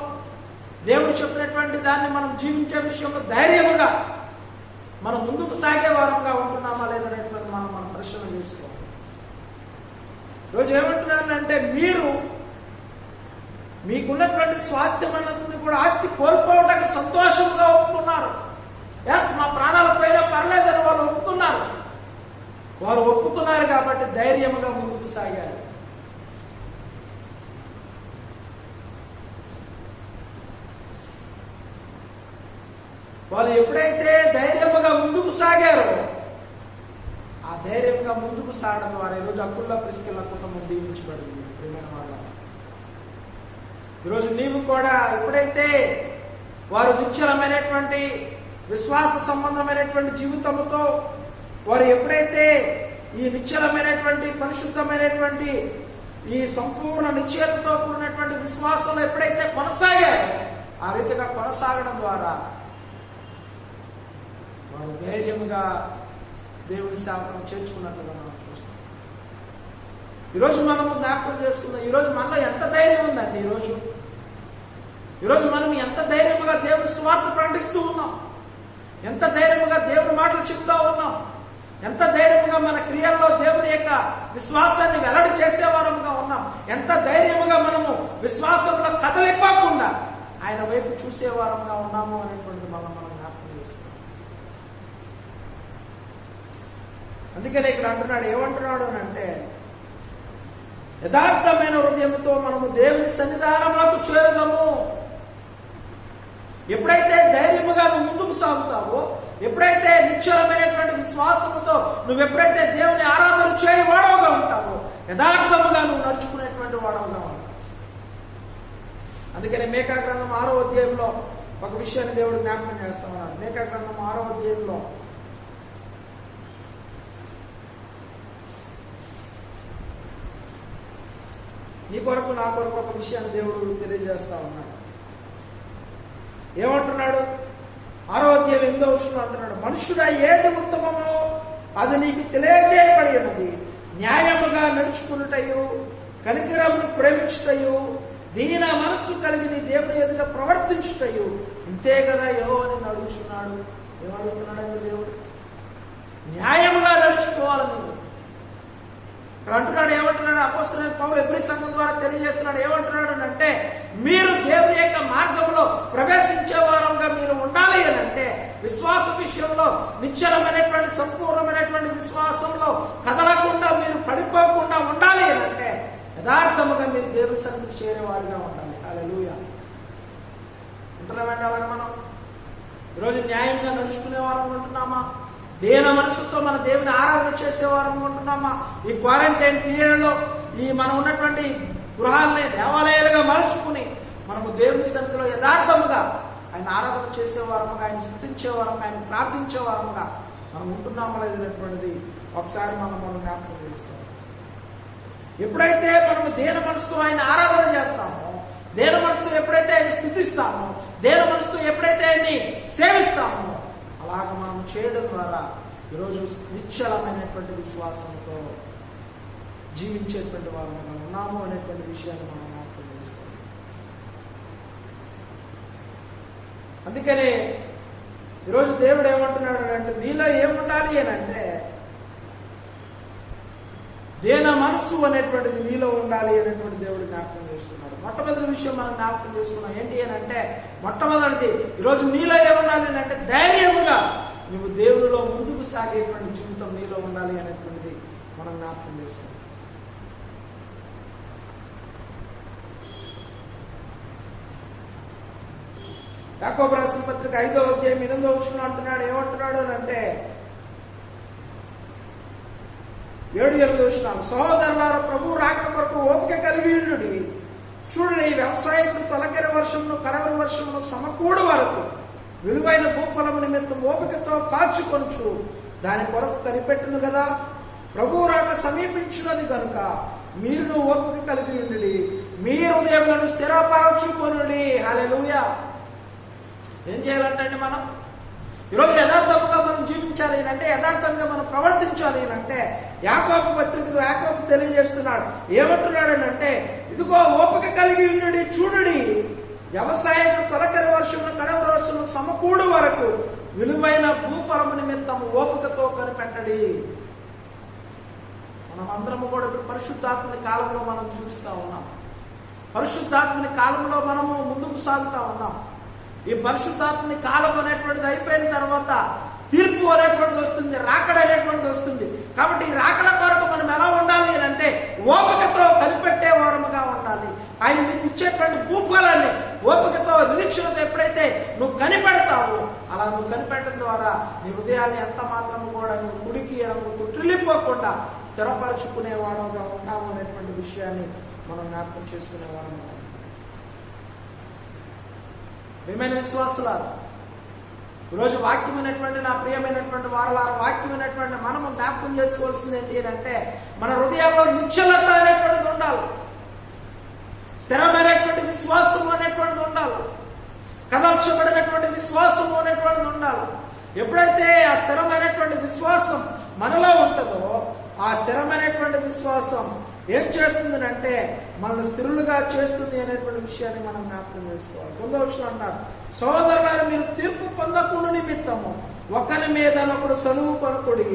దేవుడు చెప్పినటువంటి దాన్ని మనం జీవించే విషయంలో ధైర్యముగా మనం ముందుకు సాగే వారంగా ఉంటున్నామా లేదనేటువంటి మనం ప్రశ్న చేసుకోవాలి. ఈరోజు ఏమంటున్నానంటే, మీకున్నటువంటి స్వాస్థ్యం అన్నది కూడా ఆస్తి కోల్పోవడానికి సంతోషంగా ఒప్పుకున్నారు. మా ప్రాణాల పైన పర్లేదని వాళ్ళు ఒప్పుకున్నారు. వారు ఒప్పుకున్నారు కాబట్టి ధైర్యముగా ముందుకు సాగారు. వాళ్ళు ఎప్పుడైతే ధైర్యముగా ముందుకు సాగారో, ఆ ధైర్యంగా ముందుకు సాగడం ద్వారా ఈరోజు అకుల ప్రిస్కిల్ల కుటుంబం దీవించబడింది. ప్రియమైన వాళ్ళ, ఈరోజు నీవు కూడా ఎప్పుడైతే వారు నిశ్చలమైనటువంటి విశ్వాస సంబంధమైనటువంటి జీవితంతో వారు ఎప్పుడైతే ఈ నిశ్చలమైనటువంటి పరిశుద్ధమైనటువంటి ఈ సంపూర్ణ నిశ్చయంతో కూడినటువంటి విశ్వాసంలో ఎప్పుడైతే కొనసాగారో, ఆ రీతిగా కొనసాగడం ద్వారా వారు ధైర్యముగా దేవుని సేవకులను చేర్చుకున్నట్లుగా మనం చూస్తాం. ఈరోజు మనము జ్ఞాపకం చేసుకున్నాం. ఈరోజు మనలో ఎంత ధైర్యం ఉందండి? ఈరోజు మనం ఎంత ధైర్యముగా దేవుని సువార్త ప్రకటిస్తూ ఉన్నాం, ఎంత ధైర్యముగా దేవుని మాటలు చెప్తా ఉన్నాం, ఎంత ధైర్యముగా మన క్రియల్లో దేవుని యొక్క విశ్వాసాన్ని వెల్లడి చేసేవారముగా ఉన్నాం, ఎంత ధైర్యముగా మనము విశ్వాసంలో కదలిపోకుండా ఆయన వైపు చూసేవారంగా ఉన్నాము అనేటువంటిది మనం జ్ఞాపకం చేసుకోవాలి. అందుకనే ఇక్కడ అంటున్నాడు, ఏమంటున్నాడు అని అంటే, యథార్థమైన హృదయంతో మనము దేవుని సన్నిధానములకు చేరుదాము. ఎప్పుడైతే ధైర్యముగా నువ్వు ముందుకు సాగుతావో, ఎప్పుడైతే నిశ్చలమైనటువంటి విశ్వాసముతో నువ్వు ఎప్పుడైతే దేవుని ఆరాధన చేయి వాడవుగా ఉంటావో, యథార్థముగా నువ్వు నడుచుకునేటువంటి వాడవుగా ఉంటావు. అందుకని మేకా గ్రంథం 6వ అధ్యాయంలో ఒక విషయాన్ని దేవుడు జ్ఞాపకం చేస్తా ఉన్నాడు. మేకా గ్రంథం 6వ అధ్యాయంలో నీ కొరకు నా కొరకు ఒక విషయాన్ని దేవుడు తెలియజేస్తా ఉన్నాడు. ఏమంటున్నాడు? 6వ అధ్యాయం 8వ వచనంలో అంటున్నాడు, మనుషుడా ఏది ఉత్తమమో అది నీకు తెలియజేయబడి ఉన్నది. న్యాయముగా నడుచుకున్నటయు, కనికరమును ప్రేమించుటయు, దీన మనస్సు కలిగి నీ దేవుని ఎదుట ప్రవర్తించుటయు ఇంతే కదా యెహోవాని అడుగుతున్నాడు. ఏమడుగుతున్నాడండి దేవుడు? న్యాయముగా నడుచుకోవాలి నువ్వు. ఇక్కడ అంటున్నాడు, ఏమంటున్నాడు? అపోస్తలుడైన పౌలు ఎబ్రీ సంఘం ద్వారా తెలియజేస్తున్నాడు. ఏమంటున్నాడు అంటే, మీరు దేవుని యొక్క మార్గంలో ప్రవేశించే వారంగా మీరు ఉండాలి అని అంటే, విశ్వాస విషయంలో నిశ్చలమైనటువంటి సంపూర్ణమైనటువంటి విశ్వాసంలో కదలకుండా మీరు పడిపోకుండా ఉండాలి అని అంటే, యథార్థముగా మీరు దేవుని సన్నిధికి చేరేవారుగా ఉండాలి. హల్లెలూయా. ఉంటున్నామండి అలాగే మనం ఈరోజు న్యాయంగా నడుచుకునే వారం ఉంటున్నామా? దేన మనసుతో మన దేవుని ఆరాధన చేసేవారం ఉంటున్నామా? ఈ క్వారంటైన్ పీరియడ్లో ఈ మనం ఉన్నటువంటి గృహాలని దేవాలయాలుగా మలుచుకుని మనము దేవుని సన్నిధిలో యథార్థముగా ఆయన ఆరాధన చేసేవారముగా, ఆయన స్తుతించేవారముగా, ఆయన ప్రార్థించేవారముగా మనం ఉంటున్నామా లేదనేటువంటిది ఒకసారి మనం జ్ఞాపకం చేసుకోవాలి. ఎప్పుడైతే మనము దేన మనసుతో ఆయన ఆరాధన చేస్తామో, దేన మనసుతో ఎప్పుడైతే ఆయన స్తుతిస్తామో, దేన మనసుతో ఎప్పుడైతే ఆయన్ని సేవిస్తామో, అలాగ మనం చేయడం ద్వారా ఈరోజు నిశ్చలమైనటువంటి విశ్వాసంతో జీవించేటువంటి వారు మనం ఉన్నాము అనేటువంటి విషయాన్ని మనం జ్ఞాపకం చేసుకోవాలి. అందుకనే ఈరోజు దేవుడు ఏమంటున్నాడు అంటే, నీలో ఏముండాలి అని అంటే, దేన మనస్సు అనేటువంటిది నీలో ఉండాలి అనేటువంటి దేవుడు జ్ఞాపకం చేస్తున్నాడు. మొట్టమొదటి విషయం మనం జ్ఞాపకం చేస్తున్నాం ఏంటి అని అంటే, మొట్టమొదటిది ఈరోజు నీలో ఏముండాలి అని అంటే, ధైర్యముగా నువ్వు దేవునిలో ముందుకు సాగేటువంటి జీవితం నీలో ఉండాలి అనేటువంటిది మనం జ్ఞాపకం చేస్తున్నాం. యాకోబు రాసిన పత్రిక 5వ అధ్యాయం 8వ వచనం అంటున్నాడు. ఏమంటున్నాడు అని అంటే, 7-8 వచనాలు, సహోదరులారా, ప్రభు రాకడ కొరకు ఓపిక కలిగి ఉండుడి. చూడండి, వ్యవసాయకుడు తొలకరి వర్షమును కడవరి వర్షమును సమకూడు వరకు విలువైన భూఫలము నిమిత్తం ఓపికతో కాచుకొనుచు దాని కొరకు కనిపెట్టును కదా. ప్రభు రాక సమీపించున్నది కనుక మీరు ఓపిక కలిగి ఉండుడి, మీ హృదయములను స్థిరపరచుకొనుడి. హల్లెలూయా. ఏం చేయాలంటే మనం ఈరోజు యథార్థంగా మనం జీవించాలి అంటే, యథార్థంగా మనం ప్రవర్తించాలి అంటే, యాకోబు పత్రికలో యాకోబు తెలియజేస్తున్నాడు. ఏమంటున్నాడు అంటే, ఇదిగో ఓపిక కలిగి ఉండుడి, చూడుడి, వ్యవసాయకుడు తొలకరి వర్షమును కడవరి వర్షమును సమకూడు వరకు విలువైన భూఫలము నిమిత్తం ఓపికతో కనిపెట్టడి. మనం అందరము కూడా పరిశుద్ధాత్మని కాలంలో మనం జీవిస్తూ ఉన్నాం. పరిశుద్ధాత్మని కాలంలో మనము ముందుకు సాగుతూ ఉన్నాం. ఈ పరిశుద్ధాత్మని కాలం అనేటువంటిది అయిపోయిన తర్వాత తీర్పు అనేటువంటిది వస్తుంది, రాకడ అనేటువంటిది వస్తుంది. కాబట్టి ఈ రాకడ కొరకు మనం ఎలా ఉండాలి అని అంటే, ఓపికతో కనిపెట్టే వారముగా ఉండాలి. ఆయన నీకు ఇచ్చేటువంటి భూఫలాన్ని ఓపికతో నిరీక్షణతో ఎప్పుడైతే నువ్వు కనిపెడతావో, అలా నువ్వు కనిపెట్టడం ద్వారా నీ హృదయాన్ని ఎంత మాత్రం కూడా నువ్వు కుడికి తుట్టిల్లిపోకుండా స్థిరపరచుకునే వాడుగా ఉంటాము అనేటువంటి విషయాన్ని మనం జ్ఞాపకం చేసుకునే వారము. ప్రియమైన విశ్వాసులారా, ఈరోజు వాక్యమైనటువంటి నా ప్రియమైనటువంటి వారలారా, వాక్యమైనటువంటి మనము జ్ఞాపకం చేసుకోవాల్సింది ఏంటి అంటే, మన హృదయాల్లో నిశ్చలత అనేటువంటిది ఉండాలి, స్థిరమైనటువంటి విశ్వాసము అనేటువంటిది ఉండాలి, కదల్చబడినటువంటి విశ్వాసము అనేటువంటిది ఉండాలి. ఎప్పుడైతే ఆ స్థిరమైనటువంటి విశ్వాసం మనలో ఉంటుందో, ఆ స్థిరమైనటువంటి విశ్వాసం ఏం చేస్తుంది అంటే మనల్ని స్థిరులుగా చేస్తుంది అనేటువంటి విషయాన్ని మనం జ్ఞాపకం చేసుకోవాలి. 9వ వచనం అన్నారు, సహోదరులారా మీరు తీర్పు పొందకుండా నిమిత్తము ఒకరి మీద ఒకడు సనువు కొనకుడి,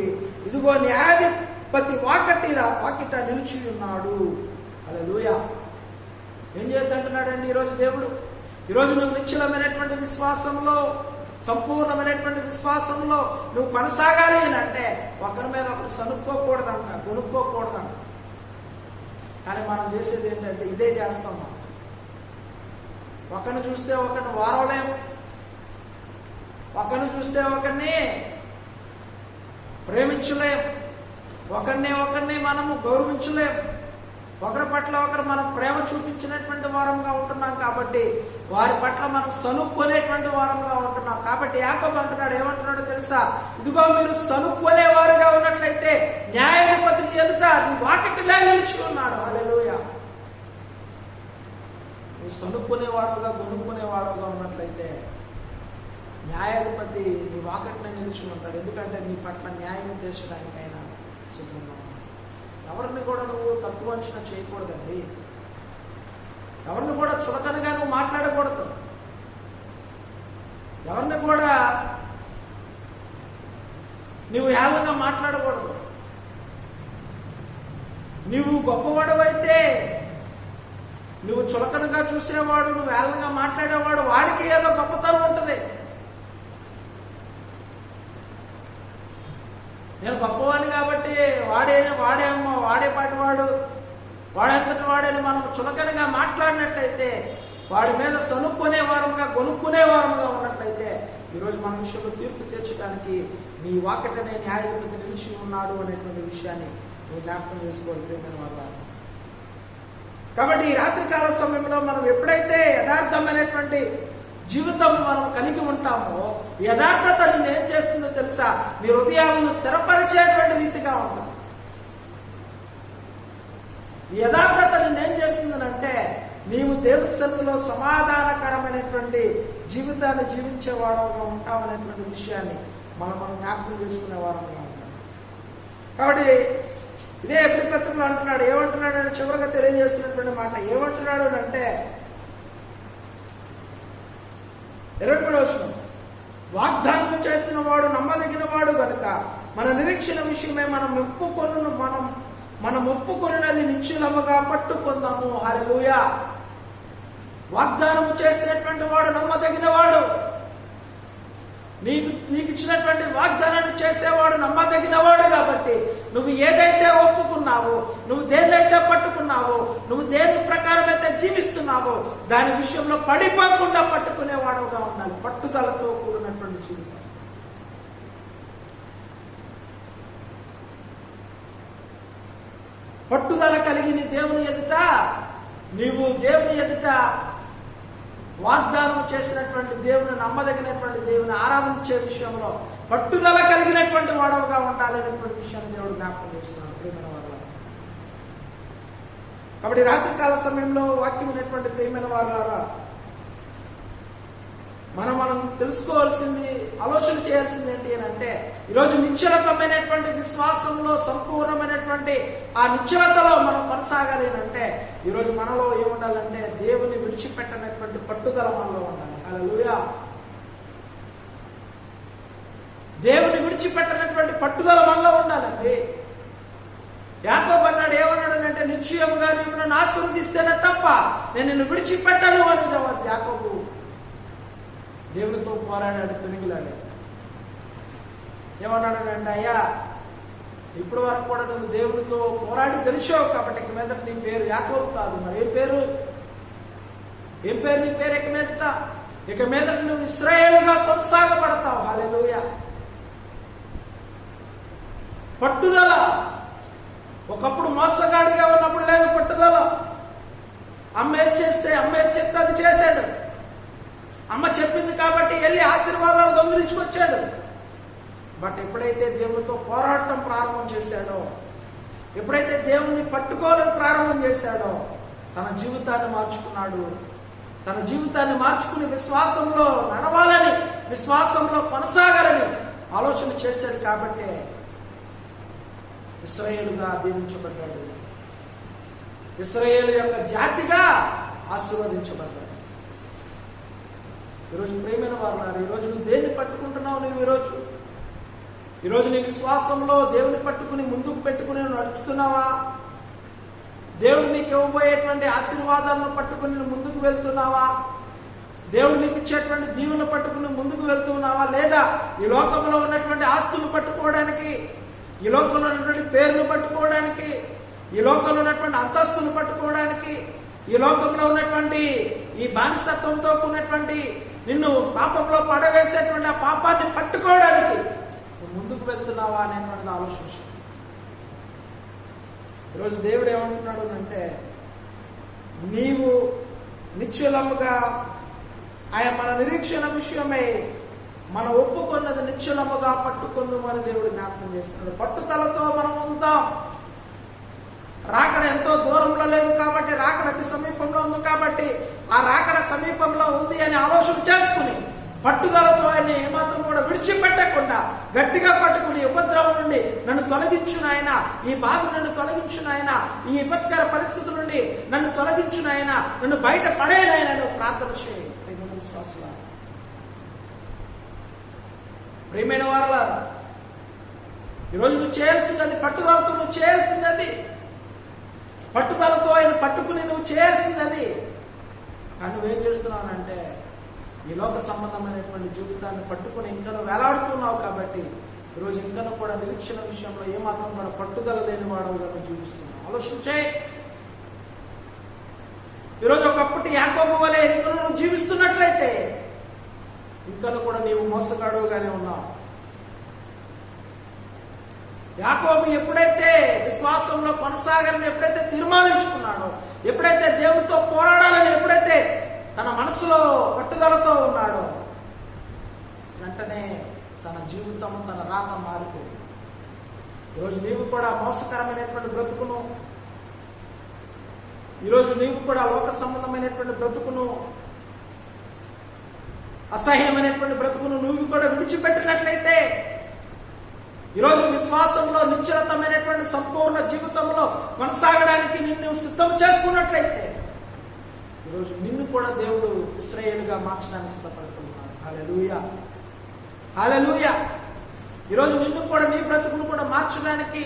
ఇదిగో న్యాయాధిపతి వాకిట నిలిచి ఉన్నాడు. హల్లెలూయా. ఏం చేద్దంటున్నాడండి ఈరోజు దేవుడు? ఈరోజు నువ్వు నిశ్చలమైనటువంటి విశ్వాసంలో, సంపూర్ణమైనటువంటి విశ్వాసంలో నువ్వు కొనసాగాలి అని అంటే ఒకరి మీద ఒకరు సనుక్కోకూడదంట, కొనుక్కోకూడదంట. కానీ మనం చేసేది ఏంటంటే ఇదే చేస్తాం. ఒకరిని చూస్తే ఒకరిని వారవలేము, ఒకరిని చూస్తే ఒకరిని ప్రేమించలేం, ఒకరిని మనము గౌరవించలేం. ఒకరి పట్ల ఒకరు మనం ప్రేమ చూపించినటువంటి వారంగా ఉంటున్నాం కాబట్టి వారి పట్ల మనం సనుక్కునేటువంటి వారంగా ఉంటున్నాం. కాబట్టి యాకోబు అంటున్నాడు, ఏమంటున్నాడో తెలుసా? ఇదిగో మీరు సనుక్కునేవారుగా ఉన్నట్లయితే న్యాయాధిపతిని ఎదుట నీ వాకిటిలో నిలిచి ఉన్నాడు. హల్లెలూయా. నువ్వు సనుక్కునేవాడుగా, కొనుక్కునేవాడుగా ఉన్నట్లయితే న్యాయాధిపతి నీ వాకిటిలో నిలిచి ఉంటాడు. ఎందుకంటే నీ పట్ల న్యాయం తీర్చడానికైనా సిద్ధంగా ఉన్నాడు. ఎవరిని కూడా నువ్వు తక్కువ అంచనా చేయకూడదండి. ఎవరిని కూడా చులకనగా నువ్వు మాట్లాడకూడదు. ఎవరిని కూడా నువ్వు ఏళ్ళగా మాట్లాడకూడదు. నువ్వు గొప్పవాడవైతే, నువ్వు చులకనగా చూసేవాడు, నువ్వు ఏళ్ళగా మాట్లాడేవాడు, వాడికి ఏదో గొప్పతనం ఉంటుంది. నేను గొప్పవాడిని కాబట్టి వాడే పాటివాడు, వాడంతటి వాడని మనం చులకనగా మాట్లాడినట్లయితే, వాడి మీద సనుక్కునే వారంగా, కొనుక్కునే వారంగా ఉన్నట్లయితే ఈరోజు మన విషయంలో తీర్పు తీర్చడానికి నీ వాకిటనే న్యాయాధిపతి నిలిచి ఉన్నాడు అనేటువంటి విషయాన్ని నువ్వు జ్ఞాపకం చేసుకోవాలి వల్ల. కాబట్టి ఈ రాత్రికాల సమయంలో మనం ఎప్పుడైతే యథార్థమైనటువంటి జీవితం మనం కలిగి ఉంటామో, యథార్థత నిన్ను ఏం చేస్తుందో తెలుసా? నీ హృదయాలను స్థిరపరిచేటువంటి రీతిగా ఉంటుంది. ఈ యథార్థత నిన్నేం చేస్తుందనంటే నీవు దేవుని సన్నిధిలో సమాధానకరమైనటువంటి జీవితాన్ని జీవించేవాడుగా ఉంటామనేటువంటి విషయాన్ని మనం జ్ఞాపకం చేసుకునే వారంగా ఉంటాం. కాబట్టి ఇదే ఎబ్రీ పత్రికలో అంటున్నాడు, ఏమంటున్నాడు అని చివరిగా తెలియజేస్తున్నటువంటి మాట ఏమంటున్నాడు అంటే 23వ వచనం, వాగ్దానం చేసిన వాడు నమ్మదగిన వాడు కనుక మన నిరీక్షణ విషయమే మనం ఒప్పుకొన్నది నిశ్చలముగా పట్టుకుందాము. హల్లెలూయా. వాగ్దానం చేసినటువంటి వాడు నమ్మదగిన వాడు. నీకు ఇచ్చినటువంటి వాగ్దానాన్ని చేసేవాడు నమ్మదగిన వాడు. కాబట్టి నువ్వు ఏదైతే ఒప్పుకున్నావో, నువ్వు దేన్నైతే పట్టుకున్నావో, నువ్వు దేని ప్రకారం అయితే జీవిస్తున్నావో దాని విషయంలో పడిపోకుండా పట్టుకునేవాడుగా ఉండాలి. పట్టుదలతో కూడినటువంటి జీవితం. పట్టుదల కలిగిన దేవుని ఎదుట, నీవు దేవుని ఎదుట వాగ్దానం చేసినటువంటి దేవుని, నమ్మదగినటువంటి దేవుని ఆరాధించే విషయంలో పట్టుదల కలిగినటువంటి వాడవుగా ఉండాలనేటువంటి విషయాన్ని దేవుడు జ్ఞాపకం చేస్తున్నాడు ప్రియమైన వారు. కాబట్టి రాత్రికాల సమయంలో వాక్యం ఉన్నటువంటి ప్రియమైన వారులారా, మనం తెలుసుకోవాల్సింది, ఆలోచన చేయాల్సింది ఏంటి అని అంటే, ఈరోజు నిశ్చలతమైనటువంటి విశ్వాసంలో, సంపూర్ణమైనటువంటి ఆ నిశ్చలతలో మనం కొనసాగాలి అని అంటే ఈరోజు మనలో ఏముండాలంటే దేవుని విడిచిపెట్టనటువంటి పట్టుదల మనలో ఉండాలి. హల్లెలూయా. దేవుని విడిచిపెట్టనటువంటి పట్టుదల మనలో ఉండాలండి. యాకోబు అన్నాడు, ఏమన్నాడు అంటే, నిశ్చయముగా నీవు నన్ను ఆశీర్వదిస్తేనే తప్ప నేను నిన్ను విడిచిపెట్టను అనేది యాకోబు. దేవునితో పోరాడాడు, పెనుగులాడాడు. ఏమన్నాడు అంటే, అయ్యా ఇప్పటి వరకు కూడా నువ్వు దేవునితో పోరాడి గెలిచావు కాబట్టి ఇక మీదట నీ పేరు యాకోబు కాదు. మరి ఏం పేరు నీ పేరు? ఇక మీదట నువ్వు ఇశ్రాయేలుగా కొనసాగబడతావు. హల్లెలూయా. పట్టుదల. ఒకప్పుడు మోసగాడిగా ఉన్నప్పుడు లేదు పట్టుదల. అమ్మ ఏది చెప్తే అది చేశాడు. అమ్మ చెప్పింది కాబట్టి వెళ్ళి ఆశీర్వాదాలు దొంగిలించుకొచ్చాడు. బట్ ఎప్పుడైతే దేవునితో పోరాటం ప్రారంభం చేశాడో, ఎప్పుడైతే దేవుణ్ణి పట్టుకోవాలని ప్రారంభం చేశాడో, తన జీవితాన్ని మార్చుకున్నాడు. తన జీవితాన్ని మార్చుకుని విశ్వాసంలో నడవాలని, విశ్వాసంలో కొనసాగాలని ఆలోచన చేశాడు కాబట్టే ఇశ్రాయేలుగా దీవించబడ్డాడు, ఇశ్రాయేలు యొక్క జాతిగా ఆశీర్వదించబడ్డాడు. ఈరోజు ప్రేమైన వారు, ఈరోజు నువ్వు దేన్ని పట్టుకుంటున్నావు? నువ్వు ఈరోజు నీ విశ్వాసంలో దేవుని పట్టుకుని ముందుకు పెట్టుకుని నడుచుతున్నావా? దేవుడు నీకు ఇవ్వబోయేటువంటి ఆశీర్వాదాలను పట్టుకుని నువ్వు ముందుకు వెళ్తున్నావా? దేవుడు నీకు ఇచ్చేటువంటి దీవెన పట్టుకుని ముందుకు వెళ్తున్నావా? లేదా ఈ లోకంలో ఉన్నటువంటి ఆస్తులు పట్టుకోవడానికి, ఈ లోకంలో ఉన్నటువంటి పేర్లు పట్టుకోవడానికి, ఈ లోకంలో ఉన్నటువంటి అంతస్తులు పట్టుకోవడానికి, ఈ లోకంలో ఉన్నటువంటి ఈ బానిసత్వంతో ఉన్నటువంటి నిన్ను పాపంలో పడవేసేటువంటి ఆ పాపాన్ని పట్టుకోవడానికి నువ్వు ముందుకు వెళ్తున్నావా అనేటువంటిది ఆలోచించు. ఈరోజు దేవుడు ఏమంటున్నాడు అంటే, నీవు నిశ్చలముగా ఆయన మన నిరీక్షణ విషయమై మనం ఒప్పుకున్నది నిశ్చలముగా పట్టుకుందామని దేవుడు జ్ఞాపకం చేస్తున్నాడు. పట్టుదలతో మనం ఉంటాం. రాకడ ఎంతో దూరంలో లేదు కాబట్టి, రాకడ అతి సమీపంలో ఉంది కాబట్టి, ఆ రాకడ సమీపంలో ఉంది అని ఆలోచన చేసుకుని పట్టుదలతో ఆయన ఏమాత్రం కూడా విడిచిపెట్టకుండా గట్టిగా పట్టుకుని, ఉపద్రవం నుండి నన్ను తొలగించునాయన, ఈ బాధ నన్ను తొలగించునాయన, ఈ విపత్కర పరిస్థితుల నుండి నన్ను తొలగించునాయన, నన్ను బయట పడేనాయన నువ్వు ప్రార్థన చేయి. ప్రియమైన వారలారా, ఈరోజు నువ్వు చేయాల్సింది అది, పట్టుదలతో నువ్వు చేయాల్సింది అది, పట్టుదలతో ఆయన పట్టుకుని నువ్వు చేయాల్సింది అది. కానీ నువ్వేం చేస్తున్నావు ఈ లోక సంబంధమైనటువంటి జీవితాన్ని పట్టుకుని ఇంకా నువ్వు వేలాడుతున్నావు కాబట్టి ఈరోజు ఇంకా కూడా నిరీక్షణ విషయంలో ఏమాత్రం కూడా పట్టుదల లేని వాడవుగా నువ్వు జీవిస్తున్నావు. ఆలోచించే. ఈరోజు ఒకప్పటి యాకోబు వలె ఇంకా నువ్వు జీవిస్తున్నట్లయితే ఇంకా కూడా నీవు మోసగాడుగానే ఉన్నావు. యాకోబు ఎప్పుడైతే విశ్వాసంలో కొనసాగాలని ఎప్పుడైతే తీర్మానించుకున్నాడో, ఎప్పుడైతే దేవుడితో పోరాడాలని ఎప్పుడైతే తన మనసులో పట్టుదలతో ఉన్నాడో, వెంటనే తన జీవితం, తన రాత మారిపోయింది. ఈరోజు నీవు కూడా మోసకరమైనటువంటి బ్రతుకును, ఈరోజు నీవు కూడా లోక సంబంధమైనటువంటి బ్రతుకును, అసహ్యమైనటువంటి బ్రతుకును నువ్వు కూడా విడిచిపెట్టినట్లయితే, ఈరోజు విశ్వాసంలో నిశ్చలతమైనటువంటి సంపూర్ణ జీవితంలో కొనసాగడానికి నిన్ను సిద్ధం చేసుకున్నట్లయితే ఈరోజు నిన్ను కూడా దేవుడు ఇశ్రాయేలుగా మార్చడానికి సిద్ధపడుతున్నాడు. హల్లెలూయా, హల్లెలూయా. ఈరోజు నిన్ను కూడా, నీ బ్రతుకును కూడా మార్చడానికి,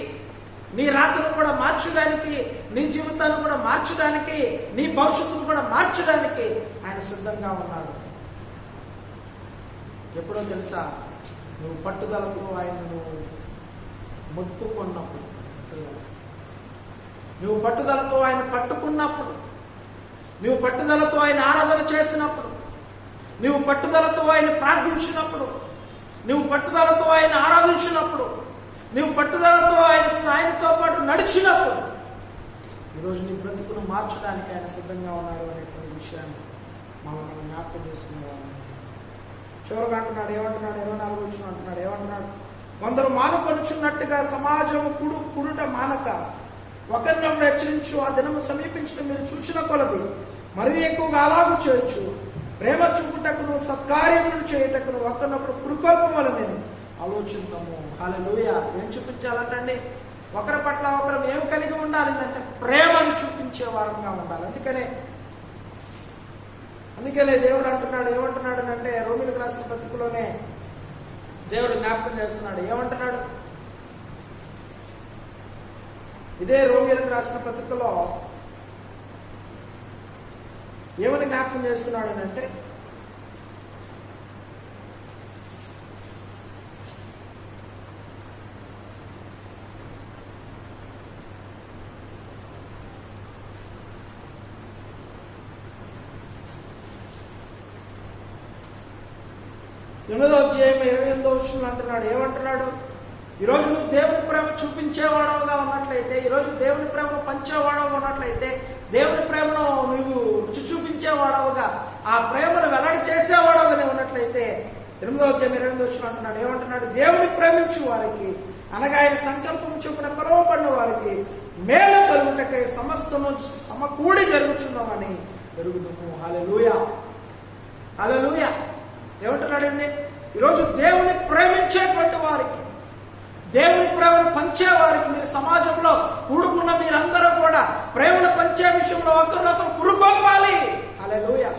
నీ రాతను కూడా మార్చడానికి, నీ జీవితాన్ని కూడా మార్చడానికి, నీ భవిష్యత్తును కూడా మార్చడానికి ఆయన సిద్ధంగా ఉన్నాడు. ఎప్పుడో తెలుసా? నువ్వు పట్టుదలతో ఆయనను ముట్టుకున్నప్పుడు, నువ్వు పట్టుదలతో ఆయన పట్టుకున్నప్పుడు, నువ్వు పట్టుదలతో ఆయన ఆరాధన చేసినప్పుడు, నువ్వు పట్టుదలతో ఆయన ప్రార్థించినప్పుడు, నువ్వు పట్టుదలతో ఆయన ఆరాధించినప్పుడు, నువ్వు పట్టుదలతో ఆయనతో పాటు నడిచినప్పుడు ఈరోజు నీ బ్రతుకును మార్చడానికి ఆయన సిద్ధంగా ఉన్నాడు అనేటువంటి విషయాన్ని మనం జ్ఞాపకం చేసుకునేవాళ్ళం. చివరిగా అంటున్నాడు, ఏమంటున్నాడు? 24 వచ్చిన అంటున్నాడు, ఏమంటున్నాడు? కొందరు మానుకొనుచున్నట్టుగా సమాజము కుడుట మానక ఒకరినొకరు హెచ్చరించు, ఆ దినము సమీపించడం మీరు చూసిన కొలది మరి ఎక్కువగా అలాగూ చేయొచ్చు. ప్రేమ చూపుటకును సత్కార్యములను చేయుటకును ఒకరినొకరు పురుకొల్పవలెనని ఆలోచిద్దాము. హల్లెలూయా. ఏం చూపించాలంటే ఒకరి పట్ల ఒకరు ఏం కలిగి ఉండాలి అంటే ప్రేమను చూపించే వారంగా ఉండాలి. అందుకనే దేవుడు అంటున్నాడు, ఏమంటున్నాడు అంటే రోమీయులకు రాసిన పత్రికలోనే దేవుడు జ్ఞాపకం చేస్తున్నాడు. ఏమంటున్నాడు? ఇదే రోమీయులకు రాసిన పత్రికలో ఏమని జ్ఞాపకం చేస్తున్నాడు అంటే, ఎనిమిదో అధ్యాయం 28వ వచనం అంటున్నాడు, ఏమంటున్నాడు? ఈరోజు నువ్వు దేవుని ప్రేమ చూపించేవాడవుగా ఉన్నట్లయితే, ఈరోజు దేవుని ప్రేమను పంచేవాడవుగా ఉన్నట్లయితే, దేవుని ప్రేమను నువ్వు రుచి చూపించేవాడవుగా, ఆ ప్రేమను వెల్లడి చేసేవాడవుగానే ఉన్నట్లయితే 8వ అధ్యాయం 28వ వచనం అంటున్నాడు, ఏమంటున్నాడు? దేవుని ప్రేమించు వారికి, అనగా ఆయన సంకల్పం చొప్పున పిలువబడిన వారికి మేలు కలుగుటకై సమస్తము సమకూడి జరుగుచున్నామని ఎరుగుదుము. హల్లెలూయా, హల్లెలూయా. ఏమంటున్నాడండి? ఈరోజు దేవుని ప్రేమించేటువంటి వారికి, దేవుని ప్రేమను పంచేవారికి, మీరు సమాజంలో కూడుకున్న మీరందరూ కూడా ప్రేమను పంచే విషయంలో ఒకరినొకరు పురుగొల్పాలి. హల్లెలూయా.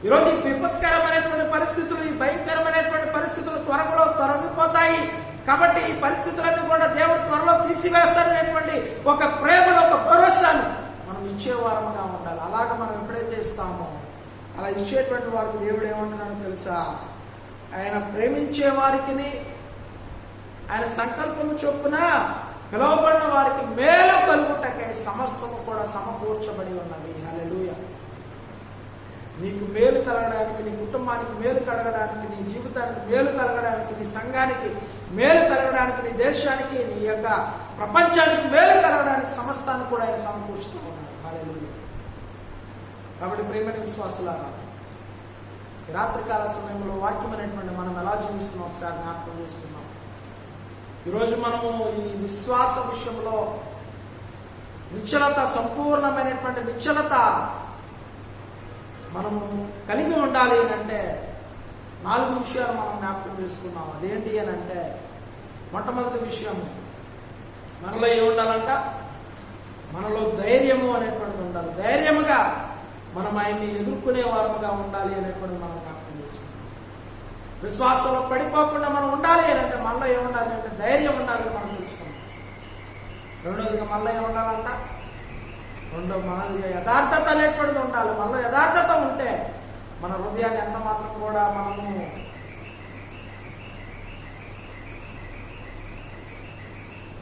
ఈరోజు ఈ విపత్కరమైనటువంటి పరిస్థితులు, ఈ భయంకరమైనటువంటి పరిస్థితులు త్వరలో తొలగిపోతాయి. కాబట్టి ఈ పరిస్థితులన్నీ కూడా దేవుడు త్వరలో తీసివేస్తాడనేటువంటి ఒక ప్రేమను, ఒక భరోసాను మనం ఇచ్చేవారముగా ఉండాలి. అలాగ మనం ఎప్పుడైతే ఇస్తామో అలా ఇచ్చేటువంటి వారికి దేవుడు ఏమంటున్నాడో తెలుసా? ఆయన ప్రేమించే వారికి, ఆయన సంకల్పము చొప్పున పిలువబడిన వారికి మేలు కలుగుటకై సమస్తము కూడా సమకూర్చబడి ఉన్నవి. హల్లెలూయా. నీకు మేలు కలగడానికి, నీ కుటుంబానికి మేలు కలగడానికి, నీ జీవితానికి మేలు కలగడానికి, నీ సంఘానికి మేలు కలగడానికి, నీ దేశానికి, నీ యొక్క ప్రపంచానికి మేలు కలగడానికి సమస్తాన్ని కూడా ఆయన సమకూర్చుతూ ఉన్నాడు. హల్లెలూయా. కాబట్టి ప్రియమైన విశ్వాసులారా, రాత్రికాల సమయంలో వాక్యం అనేటువంటి మనం ఎలా జీవిస్తున్నాం ఒకసారి జ్ఞాపకం చేసుకున్నాం. ఈరోజు మనము ఈ విశ్వాస విషయంలో నిశ్చలత, సంపూర్ణమైనటువంటి నిశ్చలత మనము కలిగి ఉండాలి అని అంటే 4 విషయాలు మనం జ్ఞాపకం చేసుకున్నాం. అదేంటి అని అంటే, మొట్టమొదటి విషయం, మనలో ఏముండాలంట? మనలో ధైర్యము అనేటువంటిది ఉండాలి. ధైర్యముగా మనం ఆయన్ని ఎదుర్కొనే వారముగా ఉండాలి అనేటువంటిది మనం జ్ఞాపకం చేసుకున్నాం. విశ్వాసంలో పడిపోకుండా మనం ఉండాలి అని అంటే మనలో ఏముండాలి అంటే ధైర్యం ఉండాలని మనం తెలుసుకున్నాం. రెండోదిగా మనలో ఏముండాలంట? మనలో యథార్థత అనేటువంటిది ఉండాలి. మనలో యథార్థత ఉంటే మన హృదయాన్ని ఎంత మాత్రం కూడా మనము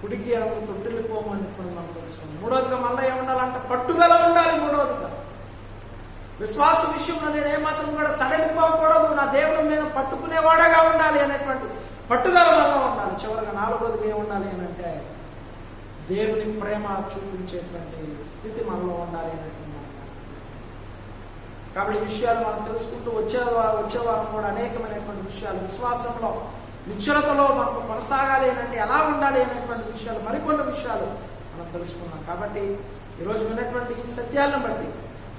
కుడికి తొట్టిల్లిపోము అనేటువంటి మనం తెలుసుకున్నాం. మూడోదిగా మనలో ఏముండాలంటే పట్టుదల ఉండాలి. మూడోదిగా విశ్వాస విషయంలో నేను ఏమాత్రం కూడా సడలిపోకూడదు, నా దేవుని నేను పట్టుకునేవాడగా ఉండాలి అనేటువంటి పట్టుదల వల్ల ఉండాలి. చివరిగా 4వదిగా ఏముండాలి అని అంటే దేవుని ప్రేమ చూపించేటువంటి స్థితి మనలో ఉండాలి అనేటువంటి. కాబట్టి ఈ విషయాలు మనం తెలుసుకుంటూ వచ్చేవారం కూడా అనేకమైనటువంటి విషయాలు, విశ్వాసంలో నిశ్చలతలో మనకు కొనసాగాలి అంటే ఎలా ఉండాలి అనేటువంటి విషయాలు, మరికొన్ని విషయాలు మనం తెలుసుకున్నాం. కాబట్టి ఈరోజు విన్నటువంటి ఈ సత్యాలను బట్టి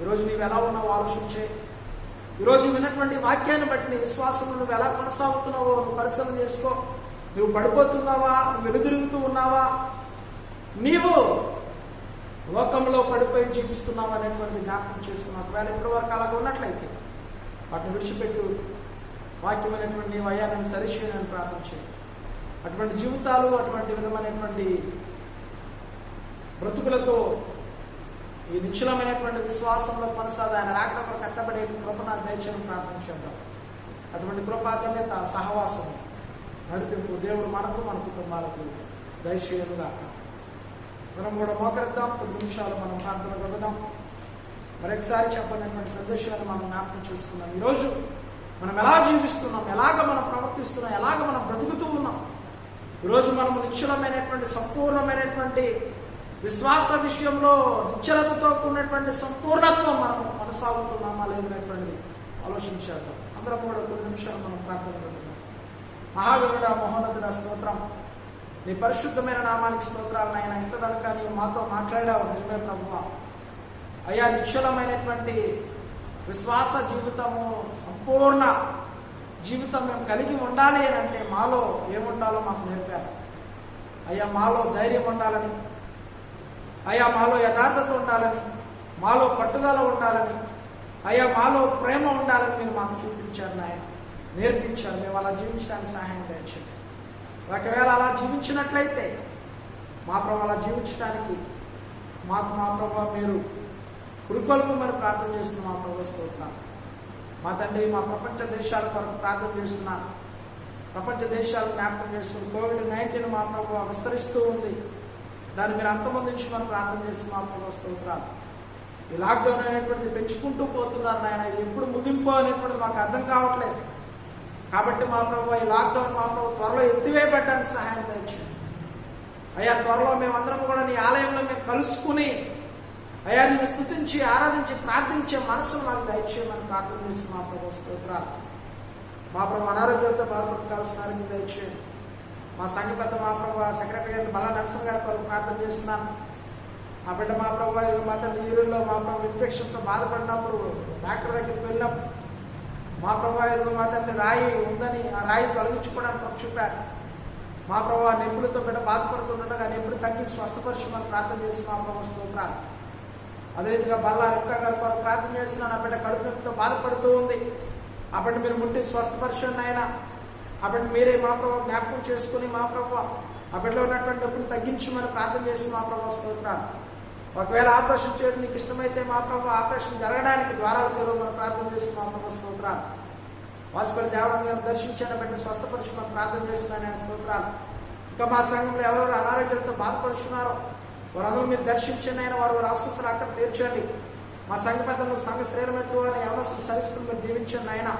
ఈరోజు నీవు ఎలా ఉన్నావో ఆలోచించే. ఈరోజు విన్నటువంటి వాక్యాన్ని బట్టి నీ విశ్వాసంలో నువ్వు ఎలా కొనసాగుతున్నావో నువ్వు పరిశీలన చేసుకో. నువ్వు పడిపోతున్నావా? నువ్వు వెలుదిరుగుతూ ఉన్నావా? నీవు లోకంలో పడిపోయి జీవిస్తున్నావు అనేటువంటి జ్ఞాపకం చేసుకున్నావు. ఒకవేళ ఇప్పటి వరకు అలాగ ఉన్నట్లయితే వాటిని విడిచిపెట్టు. వాక్యమైనటువంటి నీ వయాన్ని సరిచేయని ప్రార్థించు. అటువంటి జీవితాలు, అటువంటి విధమైనటువంటి బ్రతుకులతో ఈ నిశ్చలమైనటువంటి విశ్వాసంలో కొనసాగి ఆయన రాకడ కొరకు ఎత్తబడే కృపను దయచేయని ప్రార్థించేద్దాం. అటువంటి కృపాధన్యత, సహవాసం, నడిపింపు దేవుడు మనకు, మన కుటుంబాలకు దయచేయనుగా. మనం కూడా మోకరిద్దాం. 10 నిమిషాలు మనం ప్రార్థన గడుపుదాం. మరొకసారి చెప్పినటువంటి సందేశాన్ని మనం జ్ఞాపకం చేసుకున్నాం. ఈరోజు మనం ఎలా జీవిస్తున్నాం, ఎలాగ మనం ప్రవర్తిస్తున్నాం, ఎలాగ మనం బ్రతుకుతూ ఉన్నాం. ఈరోజు మనము నిశ్చలమైనటువంటి సంపూర్ణమైనటువంటి విశ్వాస విషయంలో నిశ్చలతతో కూడినటువంటి సంపూర్ణత్వం మనం కొనసాగుతున్నామా లేదనేటువంటిది ఆలోచించేద్దాం. అందరం కూడా 10 నిమిషాలు మనం ప్రార్థన గడుపుదాం. మహాగణుడ, మహోన్నతుడ, స్తోత్రం. నీ పరిశుద్ధమైన నామానికి స్తోత్రాలను ఆయన ఇంతదనక నీవు మాతో మాట్లాడావు. నిజమే ప్రభువా. అయ్యా, నిశ్చలమైనటువంటి విశ్వాస జీవితము, సంపూర్ణ జీవితం మేము కలిగి ఉండాలి అని అంటే మాలో ఏముండాలో మాకు నేర్పారు. అయ్యా, మాలో ధైర్యం ఉండాలని, అయ్యా మాలో యథార్థత ఉండాలని, మాలో పట్టుదల ఉండాలని, అయ్యా మాలో ప్రేమ ఉండాలని మీరు మాకు చూపించారు, నాయన నేర్పించారు. మేము అలా జీవించడానికి సహాయం దయచేయండి. ఒకవేళ అలా జీవించినట్లయితే మా ప్రభు అలా జీవించడానికి మా ప్రభు మీరు పురుకొల్పమని ప్రార్థన చేస్తున్నాం. మా ప్రభు స్తోత్రం. మా తండ్రి, మా ప్రపంచ దేశాల కొరకు ప్రార్థన చేస్తున్నాను. ప్రపంచ దేశాలు జ్ఞాపకం చేస్తున్న COVID-19 మా ప్రభు విస్తరిస్తూ ఉంది. దాన్ని మీరు అంతమొందించమని ప్రార్థన చేస్తున్న మా ప్రభు స్తోత్రాలు. ఈ లాక్డౌన్ అనేటువంటిది పెంచుకుంటూ పోతున్నారు నాయన. ఇది ఎప్పుడు ముగింపు అనేటువంటిది మాకు అర్థం కావట్లేదు. కాబట్టి మా ప్రభు ఈ లాక్డౌన్ మా ప్రభు త్వరలో ఎత్తివేయబడ్డానికి సహాయం దయచేయండి. అయ్యా, త్వరలో మేమందరం కూడా నీ ఆలయంలో మేము కలుసుకుని అయ్యా నేను స్తుతించి, ఆరాధించి, ప్రార్థించే మనసును మాకు దయచేయమని ప్రార్థన చేస్తున్నాం. మా ప్రభు స్తోత్రాలు. మా ప్రభు అనారోగ్యంతో బాధపడకాల్సిన ఆరోగ్యం దయచేయండి. మా సంఘ పెద్ద మా ప్రభు సెక్రటరీ గారు బల్లా నరసింహ గారి కొరకు ప్రార్థన చేస్తున్నాను. మా బిడ్డ మా ప్రభు మా తండ్రి యూరిన్లో మా ప్రభు ఇన్ఫెక్షన్తో బాధపడినప్పుడు డాక్టర్ దగ్గరికి వెళ్ళినప్పుడు మా ప్రభా ఎదుగు మా తండ్రి రాయి ఉందని ఆ రాయి తొలగించుకోవడానికి కృప చూపారు. మా ప్రభా నొప్పులతో బిడ్డ బాధపడుతుండగా నొప్పులు తగ్గించి స్వస్థపరచమని ప్రార్థన చేస్తున్నాం ప్రభు స్తోత్రాలు. అదే రీతిగా బల్లా రిక్కా గారి కొరకు ప్రార్థన చేస్తున్నాను. ఆ బిడ్డ కడుపు నొప్పితో బాధపడుతూ ఉంది. ఆ బిడ్డ మీరు ముట్టి స్వస్థపరచండి ఆయన. ఆ బిడ్డ మీరే మా ప్రభు జ్ఞాపకం చేసుకుని మా ప్రభు ఆ బిడ్డలో ఉన్నటువంటి నొప్పులు తగ్గించమని ప్రార్థన చేసి మా ప్రభు స్తోత్రాలు. ఒకవేళ ఆపరేషన్ చేయడం నీకు ఇష్టమైతే మా ప్రభు ఆపరేషన్ జరగడానికి ద్వారాలు తెరవమని ప్రార్థన చేసి మా ప్రభు స్తోత్రాలు. వాసుపల్లి దేవానంద గారు దర్శించండి, బిడ్డ స్వస్థపరచమని ప్రార్థన చేస్తున్నాను ఆయన స్తోత్రాలు. ఇంకా మా సంఘంలో ఎవరెవరు అనారోగ్యాలతో బాధపడుతున్నారో వారందరూ మీరు దర్శించండి ఆయన. వారి అవసరాలు అక్కడ తీర్చండి. మా సంఘ పెద్దలు సంఘ స్త్రీల మిత్రులు అని ఎవరు సరిస్కుని మీరు దీవించండి ఆయన.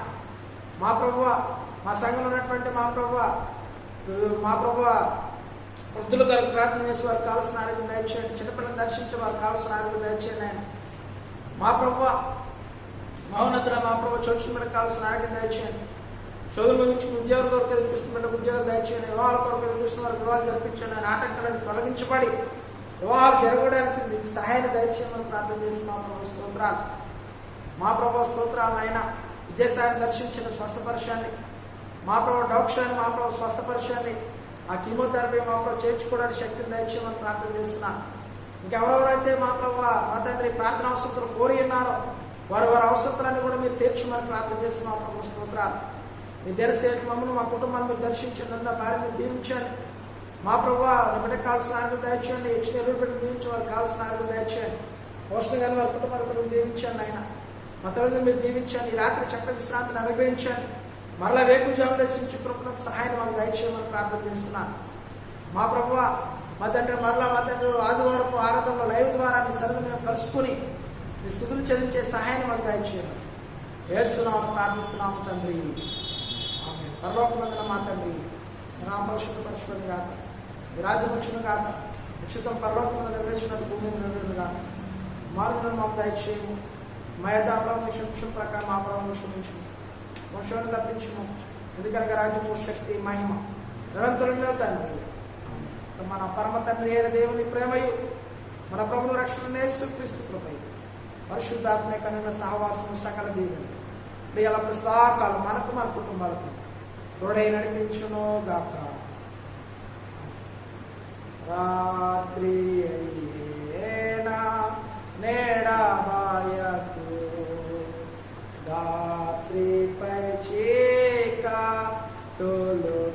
మా ప్రభువ మా సంఘంలో ఉన్నటువంటి మా ప్రభువ వృద్ధులు గారికి ప్రార్థన చేసి వారికి కావాల్సిన ఆరోగ్యం దయచేయండి. చిన్నపిల్లలను దర్శించి వారికి కావాల్సిన ఆరోగ్యం దయచేయండి ఆయన. మా ప్రభువ మౌనతర మా ప్రభు చదువుతున్న బిడ్డకు కావాల్సిన ఆరోగ్యం దయచేయండి. చదువులు ముగించుకుని ఉద్యోగాల కొరకు ఎదురు చూస్తున్న బిడ్డకు ఉద్యోగాలు దయచేయండి. వివాహాల కొరకు ఎదురు చూస్తున్న వారికి వివాహాలు జరిపించండి ఆయన. ఆటంకాలను తొలగించబడి వివాహాలు జరగడానికి మీకు సహాయాన్ని దయచేయమని ప్రార్థన చేస్తున్నాం ప్రభు స్తోత్రాలు. మా ప్రభు స్తోత్రాలను ఆయన విదేశాన్ని దర్శించిన స్వస్థపరచండి. మా ప్రభు డౌక్షాన్ని మా ప్రభు స్వస్థపరచండి. ఆ కీమోథెరపీ మా ప్రభు చేర్చుకోవడానికి శక్తిని దయచేయమని ప్రార్థన చేస్తున్నాను. ఇంకెవరెవరైతే మా ప్రభు మా తండ్రి ప్రార్థన అవసరాలు కోరి ఉన్నారో వారి అవసరాన్ని కూడా మీరు తీర్చమని ప్రార్థన చేస్తున్నాం ప్రభు స్తోత్రాలు. మీ దేశసేవకు మమ్మల్ని మా కుటుంబాన్ని మీరు దర్శించండి. నా భార్యని దీవించండి. మా ప్రభు బిడ్డకు కావాల్సిన ఆరోగ్యం దయచేయండి. ఇచ్చిన ఎరువు బిడ్డను దీవించి వారికి కావాల్సిన ఆరోగ్యం దయచేయండి. పోషణ గారి వారి కుటుంబాన్ని దీవించండి ఆయన. మా తల్లిని మీరు దీవించండి. ఈ రాత్రి చక్కటి విశ్రాంతిని అనుగ్రహించండి. మరలా వేకుజాము దర్శించి కృపణకు సహాయం మాకు దయచేయమని ప్రార్థన చేస్తున్నాను. మా ప్రభువ మా తండ్రి మరలా మా తండ్రి ఆదివారపు ఆరాధనలో లైవ్ ద్వారా మీ సరిగ్గా మేము కలుసుకుని మీ స్తుతులు చెల్లించే సహాయాన్ని మాకు దయచేయమని యేసునామమున ప్రార్థిస్తున్నాము తండ్రి. ఆమేన్. పరలోకమందున్న మా తండ్రి నామం పరిశుద్ధపరచబడును గాక. మీ రాజ్యం వచ్చును గాక. ఉచితం పరలోకమందు నెరవేర్చినట్టు భూమి మీద నెరవేరును గాక. మారుదలను మాకు దయచేయము. మా యొద్ద అపరాధం క్షమించు ప్రకారం మా అపరాధం క్షమించు. వంశాన్ని తప్పించుము. ఎందుకనగా రాజ్యము శక్తి మహిమ నిరంతరంలో తండ్రి. మన పరమ తండ్రి అయిన దేవుని ప్రేమయు మన ప్రభువు రక్షణ యేసుక్రీస్తు కృపయు పరిశుద్ధాత్మ కనున్న సహవాసము సకల దీవెన ప్రియాల ప్రస్తాకాలం మనకు మన కుటుంబాలకు తోడై నడిపించును గాక. రాత్రి అయినా నేడబాయకు దాత్రిపై చీకటులు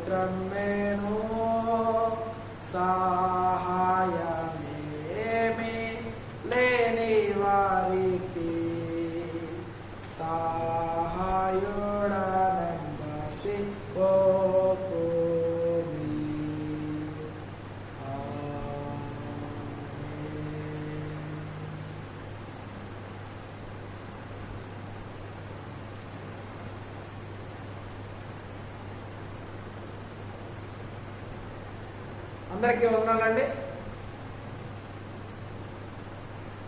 క్రమ్మెను సహాయమేమి లేని వారికి సహాయుడనంబసి పోకుమి. అందరికీ వందనాలండి.